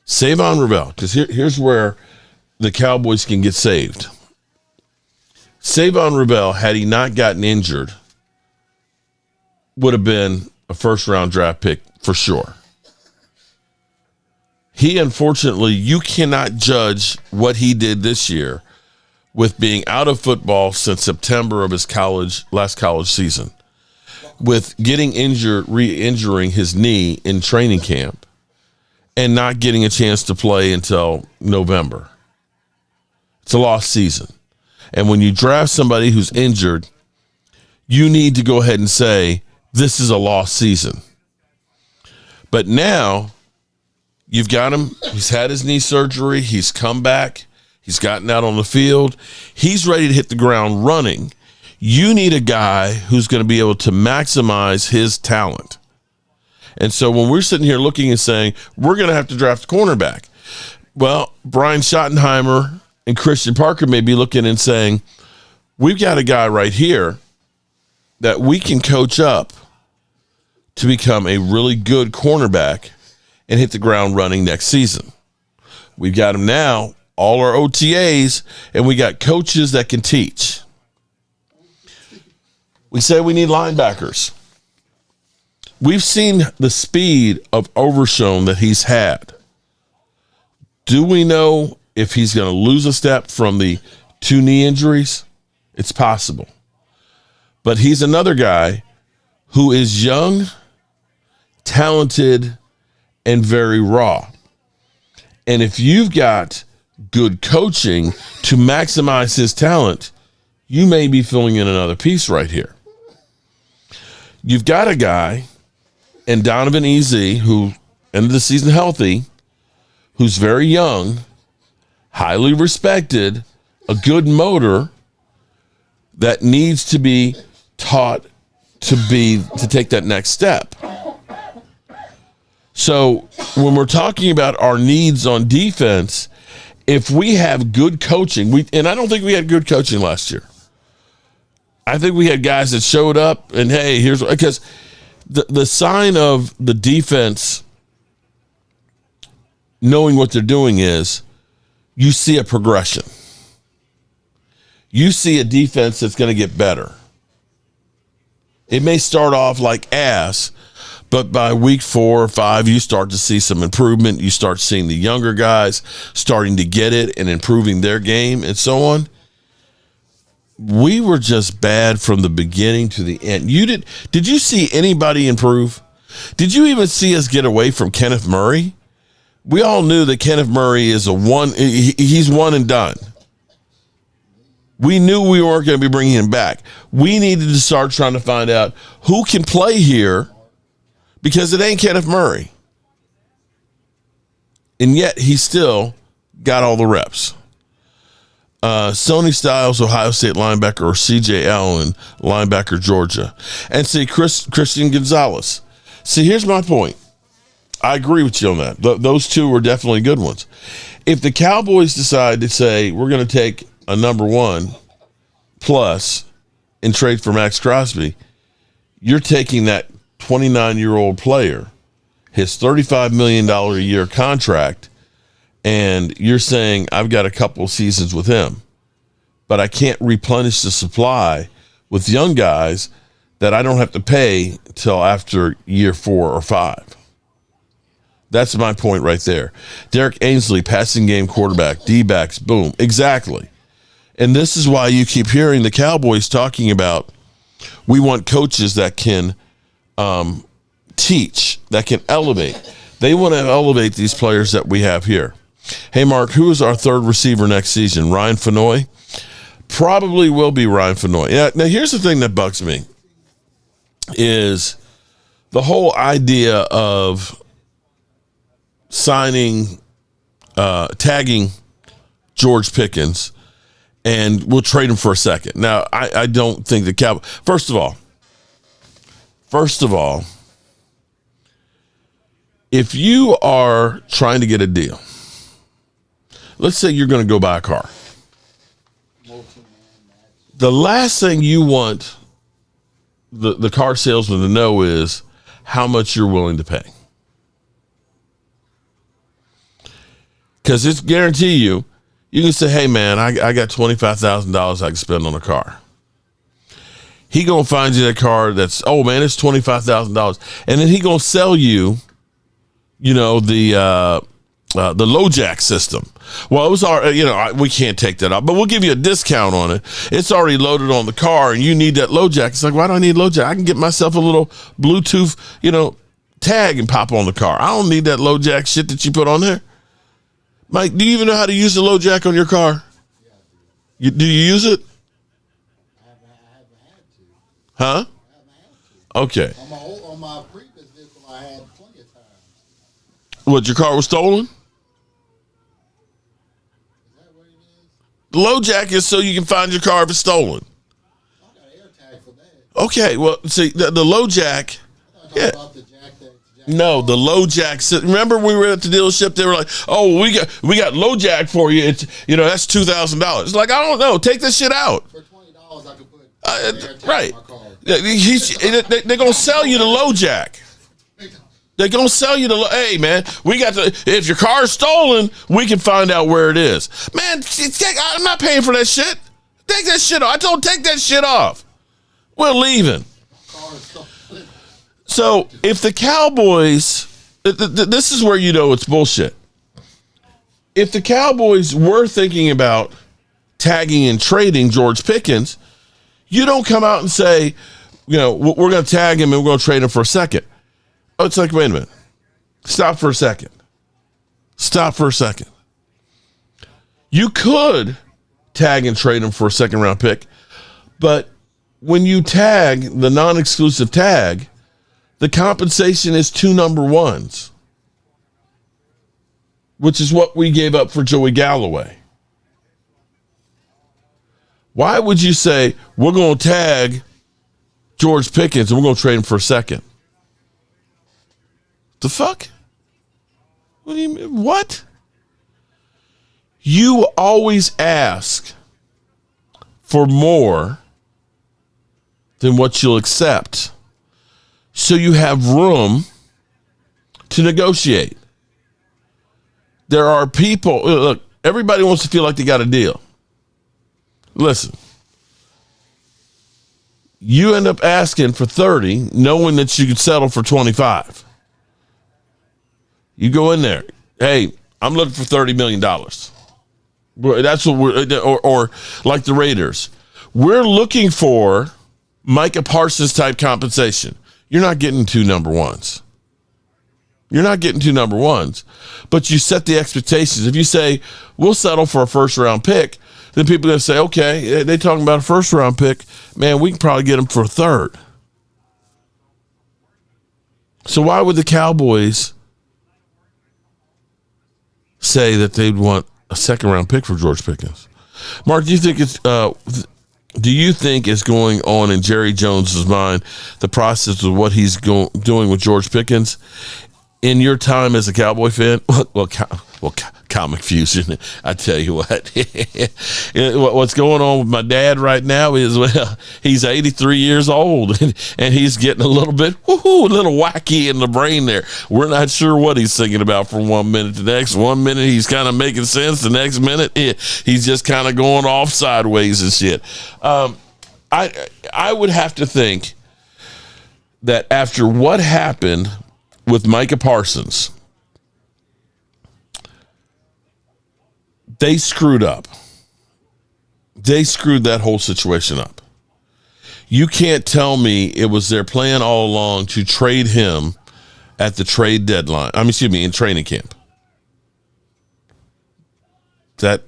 Savon Ravel, because here's where the Cowboys can get saved. Savon Ravel, had he not gotten injured, would have been a first-round draft pick for sure. He, unfortunately, you cannot judge what he did this year with being out of football since September of his last college season, with getting injured, re-injuring his knee in training camp, and not getting a chance to play until November. It's a lost season. And when you draft somebody who's injured, you need to go ahead and say, this is a lost season. But now, you've got him. He's had his knee surgery. He's come back. He's gotten out on the field. He's ready to hit the ground running. You need a guy who's going to be able to maximize his talent. And so when we're sitting here looking and saying, we're going to have to draft a cornerback, well, Brian Schottenheimer and Christian Parker may be looking and saying, we've got a guy right here that we can coach up to become a really good cornerback and hit the ground running next season. We've got him now, all our OTAs, and we got coaches that can teach. We say we need linebackers. We've seen the speed of Overshown that he's had. Do we know if he's going to lose a step from the 2 knee injuries? It's possible. But he's another guy who is young, talented, and very raw. And if you've got good coaching to maximize his talent, you may be filling in another piece right here. You've got a guy in Donovan EZ who ended the season healthy, who's very young, highly respected, a good motor that needs to be taught to take that next step. So when we're talking about our needs on defense, if we have good coaching, and I don't think we had good coaching last year. I think we had guys that showed up and, hey, here's – because the sign of the defense knowing what they're doing is you see a progression. You see a defense that's going to get better. It may start off like ass, but by week 4 or 5, you start to see some improvement. You start seeing the younger guys starting to get it and improving their game and so on. We were just bad from the beginning to the end. Did you see anybody improve? Did you even see us get away from Kenneth Murray? We all knew that Kenneth Murray is he's one and done. We knew we weren't going to be bringing him back. We needed to start trying to find out who can play here because it ain't Kenneth Murray. And yet he still got all the reps. Sonny Styles, Ohio State linebacker, or C.J. Allen, linebacker, Georgia. And see, Christian Gonzalez. See, here's my point. I agree with you on that. Those two were definitely good ones. If the Cowboys decide to say, we're going to take a number 1 plus and trade for Maxx Crosby, you're taking that 29-year-old player, his $35 million a year contract, and you're saying, I've got a couple of seasons with him, but I can't replenish the supply with young guys that I don't have to pay till after year 4 or 5. That's my point right there. Derek Ainsley, passing game quarterback, D-backs, boom. Exactly. And this is why you keep hearing the Cowboys talking about, we want coaches that can teach, that can elevate. They want to elevate these players that we have here. Hey, Mark, who is our third receiver next season? Ryan Fenoy? Probably will be Ryan Fenoy. Yeah, now, here's the thing that bugs me is the whole idea of tagging George Pickens, and we'll trade him for a second. Now, I don't think the Cowboys. First of all, if you are trying to get a deal, let's say you're going to go buy a car. The last thing you want the car salesman to know is how much you're willing to pay. Because it's guarantee you can say, hey, man, I got $25,000 I can spend on a car. He going to find you that car that's, oh, man, it's $25,000. And then he going to sell you, the LoJack system. Well, it was already, we can't take that out, but we'll give you a discount on it. It's already loaded on the car, and you need that LoJack. It's like, why do I need LoJack? I can get myself a little Bluetooth, tag and pop on the car. I don't need that LoJack shit that you put on there. Mike, do you even know how to use the LoJack on your car? Do you use it?
I haven't had to.
Huh?
I haven't had to.
Okay.
On my previous vehicle, I had plenty of times.
What, your car was stolen?
Is that what it is?
LoJack is so you can find your car if it's stolen.
I got an air tag for that.
Okay, well, see, the LoJack.
Yeah. About the jack
No, the LoJack. Remember we were at the dealership? They were like, "Oh, we got LoJack for you. It's that's $2,000." It's like, I don't know. Take this shit out.
For $20, I could put
right. They're gonna sell you the LoJack. They're gonna sell you the. Hey, man, we got the. If your car's stolen, we can find out where it is. Man, I'm not paying for that shit. Take that shit off. I told take that shit off. We're leaving. So if the Cowboys, this is where it's bullshit. If the Cowboys were thinking about tagging and trading George Pickens, you don't come out and say, we're going to tag him and we're going to trade him for a second. Oh, it's like, wait a minute. Stop for a second. You could tag and trade him for a second round pick, but when you tag the non-exclusive tag, the compensation is 2 number 1s, which is what we gave up for Joey Galloway. Why would you say, we're going to tag George Pickens and we're going to trade him for a second? The fuck? What do you mean? What? You always ask for more than what you'll accept, so you have room to negotiate. There are people, look, everybody wants to feel like they got a deal. Listen, you end up asking for 30, knowing that you could settle for 25. You go in there, hey, I'm looking for $30 million. That's what or like the Raiders. We're looking for Micah Parsons type compensation. You're not getting 2 number 1s. You're not getting 2 number ones. But you set the expectations. If you say, we'll settle for a first-round pick, then people are going to say, okay, they're talking about a first-round pick. Man, we can probably get them for a third. So why would the Cowboys say that they'd want a second-round pick for George Pickens? Mark, do you think it's going on in Jerry Jones's mind, the process of what he's doing with George Pickens? In your time as a Cowboy fan, Comic Fusion, I tell you what, what's going on with my dad right now is, well, he's 83 years old, and he's getting a little bit, a little wacky in the brain there. We're not sure what he's thinking about from 1 minute to the next. 1 minute, he's kind of making sense. The next minute, he's just kind of going off sideways and shit. I would have to think that after what happened with Micah Parsons, they screwed up. They screwed that whole situation up. You can't tell me it was their plan all along to trade him at the trade deadline. In training camp. It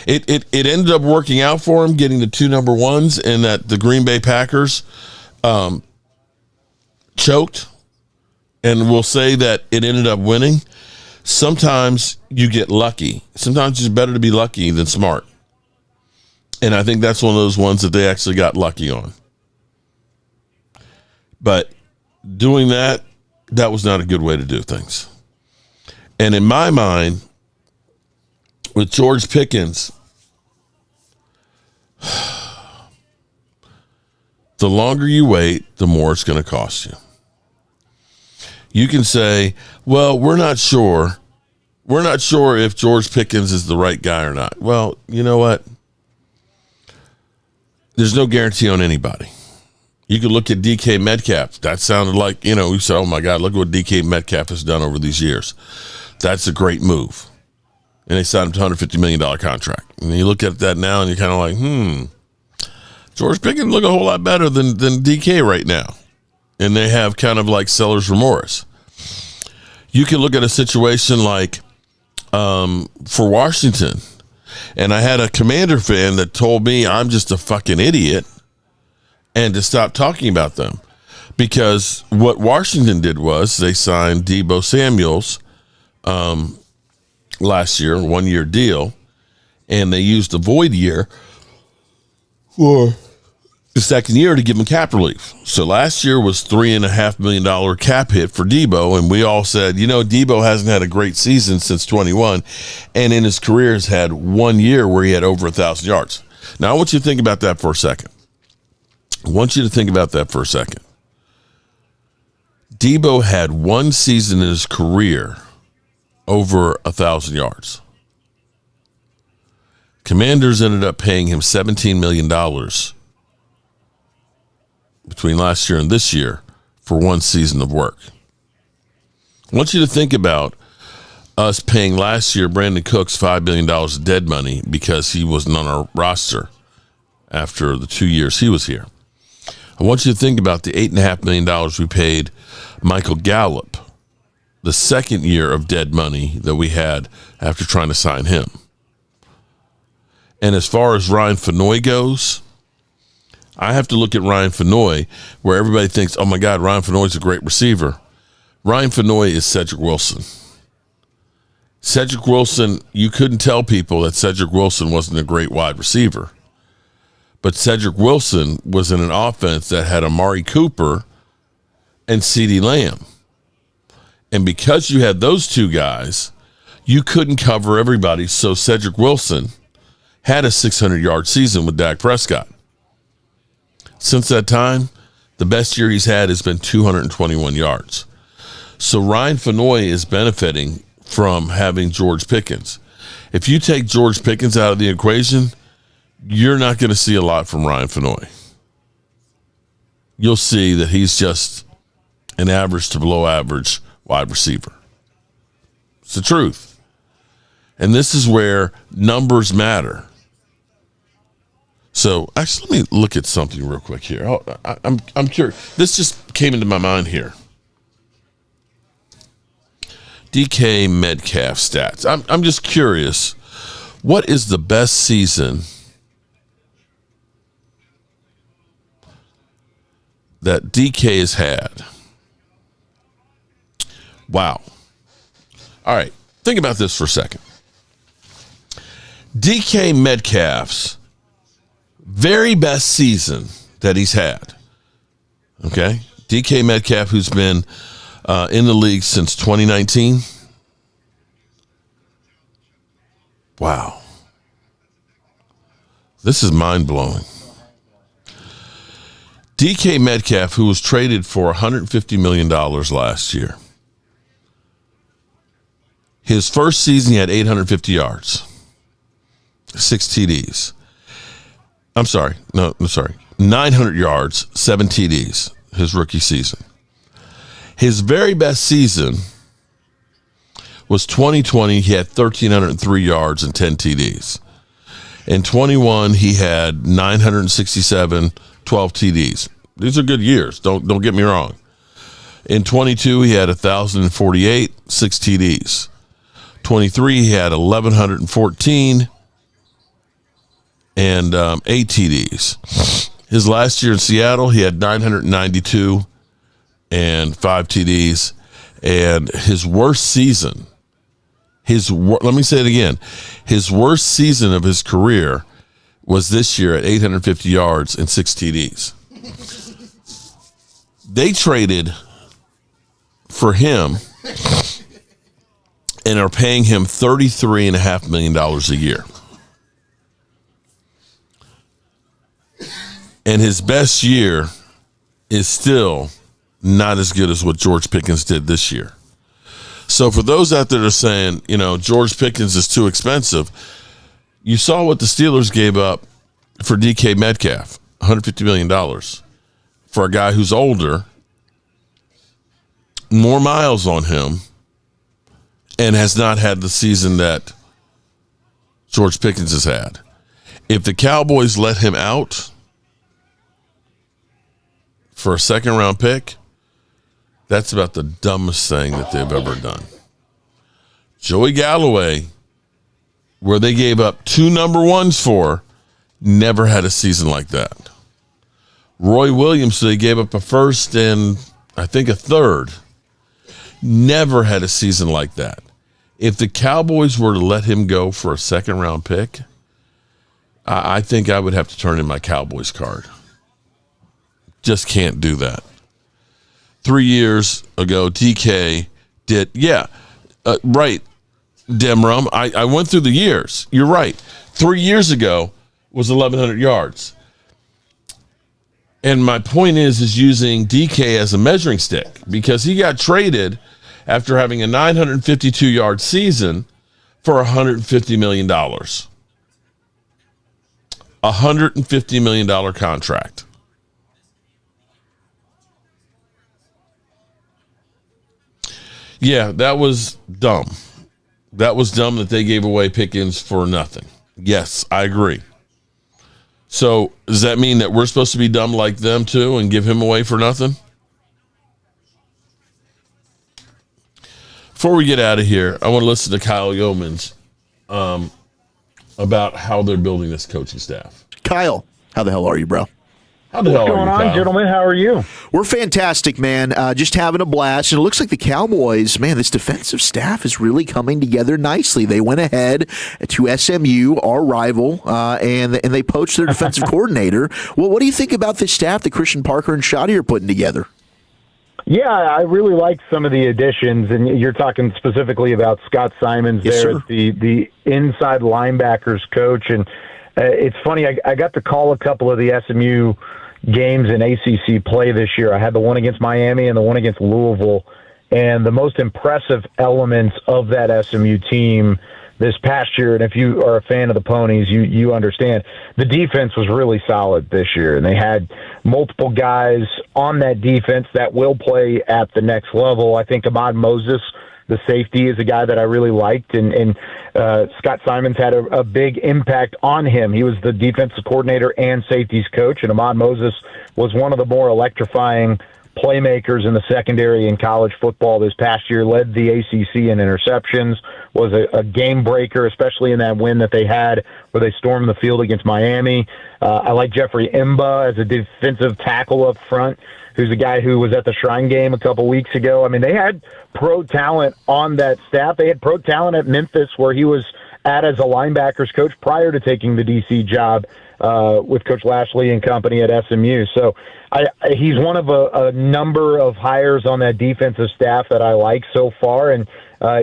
ended up working out for him, getting the 2 number ones, and that the Green Bay Packers choked, and we'll say that it ended up winning. Sometimes you get lucky. Sometimes it's better to be lucky than smart. And I think that's one of those ones that they actually got lucky on. But doing that was not a good way to do things. And in my mind, with George Pickens, the longer you wait, the more it's going to cost you. You can say, well, we're not sure. We're not sure if George Pickens is the right guy or not. Well, you know what? There's no guarantee on anybody. You could look at DK Metcalf. That sounded like, we said, oh, my God, look at what DK Metcalf has done over these years. That's a great move. And they signed him to a $150 million contract. And you look at that now and you're kind of like, George Pickens look a whole lot better than DK right now. And they have kind of like seller's remorse. You can look at a situation like for Washington. And I had a Commander fan that told me I'm just a fucking idiot and to stop talking about them. Because what Washington did was they signed Deebo Samuels last year, 1-year deal, and they used the void year for the second year to give him cap relief. So last year was $3.5 million cap hit for Deebo, and we all said, Deebo hasn't had a great season since 21, and in his career has had 1 year where he had over 1,000 yards. Now I want you to think about that for a second. Deebo had 1 season in his career over 1,000 yards. Commanders ended up paying him $17 million between last year and this year for 1 season of work. I want you to think about us paying last year Brandon Cooks $5 million of dead money because he wasn't on our roster after the 2 years he was here. I want you to think about the $8.5 million we paid Michael Gallup, the second year of dead money that we had after trying to sign him. And as far as Ryan Fennoy goes, I have to look at Ryan Fennoy, where everybody thinks, oh my God, Ryan Fennoy is a great receiver. Ryan Fennoy is Cedric Wilson. Cedric Wilson, you couldn't tell people that Cedric Wilson wasn't a great wide receiver. But Cedric Wilson was in an offense that had Amari Cooper and CeeDee Lamb. And because you had those two guys, you couldn't cover everybody. So Cedric Wilson had a 600-yard season with Dak Prescott. Since that time, the best year he's had has been 221 yards. So Ryan Fennoy is benefiting from having George Pickens. If you take George Pickens out of the equation, you're not going to see a lot from Ryan Fennoy. You'll see that he's just an average to below average wide receiver. It's the truth. And this is where numbers matter. So actually, let me look at something real quick here. I'm curious. This just came into my mind here. DK Metcalf stats. I'm just curious. What is the best season that DK has had? Wow. All right. Think about this for a second. DK Metcalf's very best season that he's had. Okay? DK Metcalf, who's been in the league since 2019. Wow. This is mind-blowing. DK Metcalf, who was traded for $150 million last year. His first season, he had 850 yards, 6 TDs. 900 yards, 7 TDs, his rookie season. His very best season was 2020. He had 1,303 yards and 10 TDs. In 21, he had 967, 12 TDs. These are good years. Don't get me wrong. In 22, he had 1,048, 6 TDs. 23, he had 1,114 and 8 TDs. His last year in Seattle, he had 992 and 5 TDs. And his worst season, let me say it again, his worst season of his career was this year at 850 yards and 6 TDs. They traded for him and are paying him $33.5 million a year. And his best year is still not as good as what George Pickens did this year. So for those out there that are saying, George Pickens is too expensive, you saw what the Steelers gave up for DK Metcalf, $150 million, for a guy who's older, more miles on him, and has not had the season that George Pickens has had. If the Cowboys let him out for a second-round pick, that's about the dumbest thing that they've ever done. Joey Galloway, where they gave up 2 number 1s for, never had a season like that. Roy Williams, they gave up a first and I think a third, never had a season like that. If the Cowboys were to let him go for a second-round pick, I think I would have to turn in my Cowboys card. Just can't do that. 3 years ago, DK did, right, Demrum. I went through the years. You're right. 3 years ago was 1,100 yards. And my point is using DK as a measuring stick because he got traded after having a 952-yard season for $150 million. $150 million contract. Yeah, that was dumb. That was dumb that they gave away Pickens for nothing. Yes, I agree. So does that mean that we're supposed to be dumb like them too and give him away for nothing? Before we get out of here, I want to listen to Kyle Yeomans about how they're building this coaching staff.
Kyle, how the hell are you, bro?
How the hell
What's going
are you,
on,
Kyle?
gentlemen? How are you?
We're fantastic, man. Just having a blast. And it looks like the Cowboys, man, this defensive staff is really coming together nicely. They went ahead to SMU, our rival, and they poached their defensive coordinator. Well, what do you think about this staff that Christian Parker and Shoddy are putting together?
Yeah, I really like some of the additions, and you're talking specifically about Scott Simons there as the inside linebackers coach. And it's funny, I got to call a couple of the SMU games in ACC play this year. I had the one against Miami and the one against Louisville. And the most impressive elements of that SMU team this past year, and if you are a fan of the Ponies, you understand, the defense was really solid this year. And they had multiple guys on that defense that will play at the next level. I think Ahmad Moses, the safety, is a guy that I really liked, and Scott Simons had a big impact on him. He was the defensive coordinator and safeties coach, and Ahmad Moses was one of the more electrifying playmakers in the secondary in college football this past year, led the ACC in interceptions, was a game breaker, especially in that win that they had where they stormed the field against Miami. I like Jeffrey Imba as a defensive tackle up front, who's a guy who was at the Shrine Game a couple weeks ago. I mean, they had pro talent on that staff. They had pro talent at Memphis, where he was at as a linebackers coach prior to taking the DC job with Coach Lashley and company at SMU. So he's one of a number of hires on that defensive staff that I like so far, and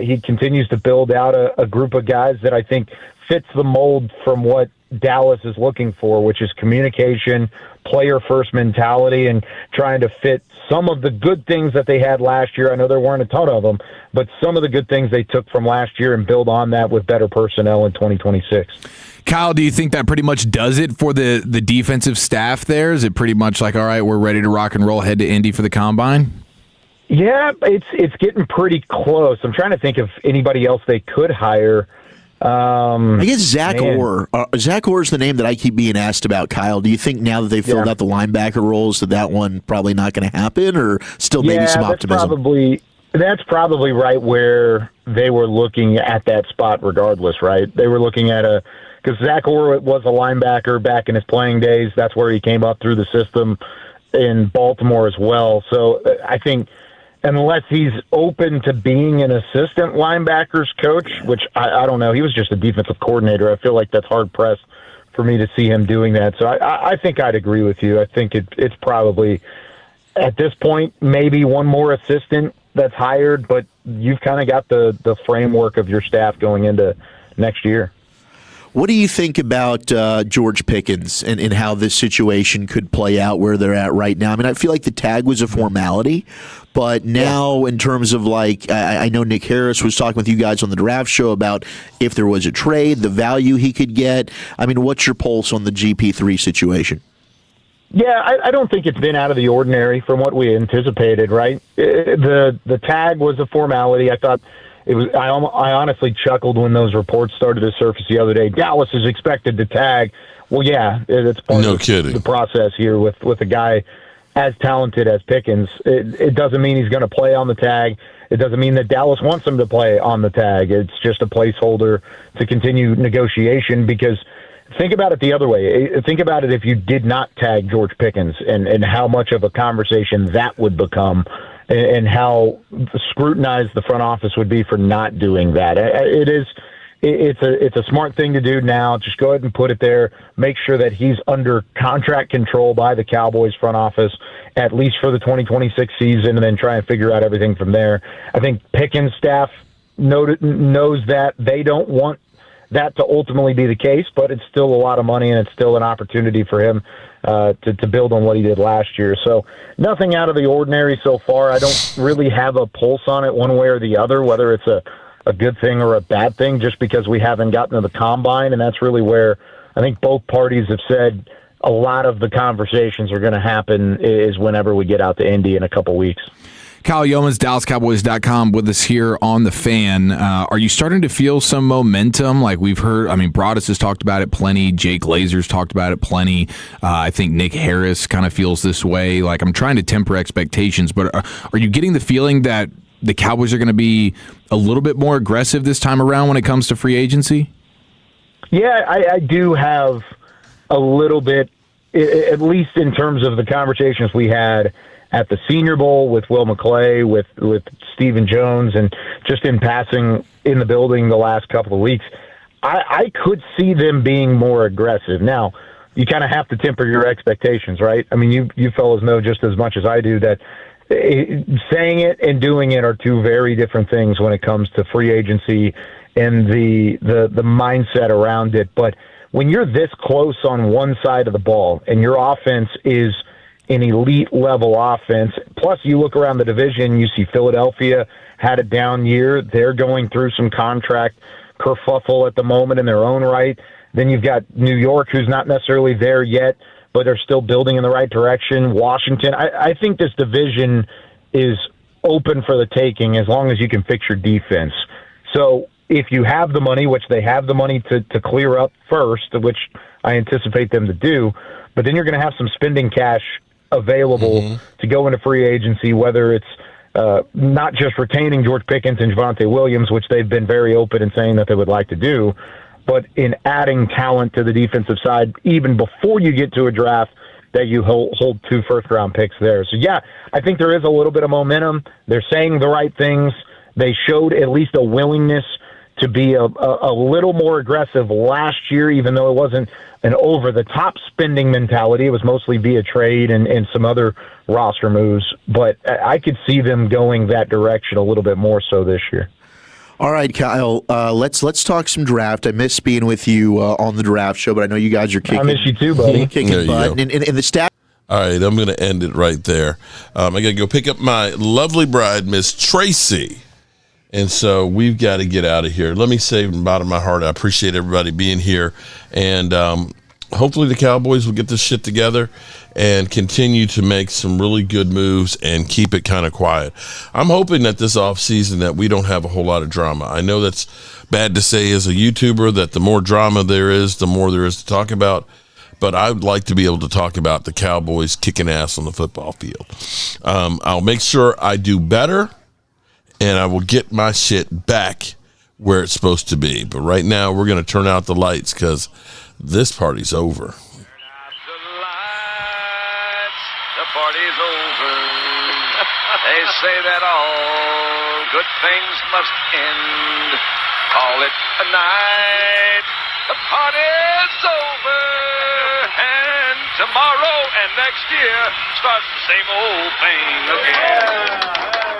he continues to build out a group of guys that I think fits the mold from what Dallas is looking for, which is communication, player-first mentality, and trying to fit some of the good things that they had last year. I know there weren't a ton of them, but some of the good things they took from last year and build on that with better personnel in 2026.
Kyle, do you think that pretty much does it for the defensive staff there? Is it pretty much like, all right, we're ready to rock and roll, head to Indy for the Combine?
Yeah, it's getting pretty close. I'm trying to think of anybody else they could hire.
I guess Zach Orr. Zach Orr is the name that I keep being asked about, Kyle. Do you think now that they've filled out the linebacker roles that one probably not going to happen, or still maybe some optimism?
That's probably right where they were looking at that spot regardless, right? They were looking at because Zach Orr was a linebacker back in his playing days. That's where he came up through the system in Baltimore as well. So I think unless he's open to being an assistant linebackers coach, which I don't know. He was just a defensive coordinator. I feel like that's hard-pressed for me to see him doing that. So I think I'd agree with you. I think it's probably, at this point, maybe one more assistant that's hired, but you've kind of got the framework of your staff going into next year.
What do you think about George Pickens and how this situation could play out where they're at right now? I mean, I feel like the tag was a formality, but now in terms of I know Nick Harris was talking with you guys on the draft show about if there was a trade, the value he could get. I mean, what's your pulse on the GP3 situation?
Yeah, I don't think it's been out of the ordinary from what we anticipated, right? The tag was a formality. I thought it was. I honestly chuckled when those reports started to surface the other day. Dallas is expected to tag. Well, yeah, it's part of the process here with a guy as talented as Pickens. It doesn't mean he's going to play on the tag. It doesn't mean that Dallas wants him to play on the tag. It's just a placeholder to continue negotiation, because think about it the other way. Think about it if you did not tag George Pickens and how much of a conversation that would become and how scrutinized the front office would be for not doing that. It's a smart thing to do now. Just go ahead and put it there. Make sure that he's under contract control by the Cowboys front office, at least for the 2026 season, and then try and figure out everything from there. I think Pickens' staff knows that they don't want that to ultimately be the case, but it's still a lot of money, and it's still an opportunity for him to build on what he did last year. So nothing out of the ordinary so far. I don't really have a pulse on it one way or the other, whether it's a good thing or a bad thing, just because we haven't gotten to the Combine, and that's really where I think both parties have said a lot of the conversations are going to happen is whenever we get out to Indy in a couple weeks.
Kyle Yeomans, DallasCowboys.com, with us here on The Fan. Are you starting to feel some momentum? Like we've heard, I mean, Broadus has talked about it plenty. Jake Lazer's talked about it plenty. I think Nick Harris kind of feels this way. Like, I'm trying to temper expectations, but are you getting the feeling that the Cowboys are going to be a little bit more aggressive this time around when it comes to free agency?
Yeah, I do have a little bit, at least in terms of the conversations we had at the Senior Bowl with Will McClay, with Stephen Jones, and just in passing in the building the last couple of weeks. I could see them being more aggressive. Now, you kind of have to temper your expectations, right? I mean, you fellas know just as much as I do that saying it and doing it are two very different things when it comes to free agency and the mindset around it. But when you're this close on one side of the ball and your offense is an elite level offense, plus you look around the division, you see Philadelphia had a down year. They're going through some contract kerfuffle at the moment in their own right. Then you've got New York, who's not necessarily there yet, but are still building in the right direction. Washington, I think this division is open for the taking as long as you can fix your defense. So if you have the money, which they have the money to clear up first, which I anticipate them to do, but then you're going to have some spending cash available to go into free agency, whether it's not just retaining George Pickens and Javonte Williams, which they've been very open in saying that they would like to do, but in adding talent to the defensive side, even before you get to a draft, that you hold 2 first-round picks there. So, yeah, I think there is a little bit of momentum. They're saying the right things. They showed at least a willingness to be a little more aggressive last year, even though it wasn't an over-the-top spending mentality. It was mostly via trade and some other roster moves. But I could see them going that direction a little bit more so this year.
All right, Kyle, let's talk some draft. I miss being with you on the draft show, but I know you guys are kicking.
I miss you too, buddy.
Kicking butt. And the staff.
All right, I'm going to end it right there. I got to go pick up my lovely bride, Miss Tracy. And so we've got to get out of here. Let me say from the bottom of my heart, I appreciate everybody being here. And hopefully the Cowboys will get this shit together and continue to make some really good moves and keep it kind of quiet. I'm hoping that this offseason that we don't have a whole lot of drama. I know that's bad to say as a YouTuber, that the more drama there is, the more there is to talk about. But I would like to be able to talk about the Cowboys kicking ass on the football field. I'll make sure I do better, and I will get my shit back where it's supposed to be. But right now, we're going to turn out the lights because this party's over.
Turn out the lights. The party's over. They say that all good things must end. Call it a night. The party's over. And tomorrow and next year starts the same old thing again.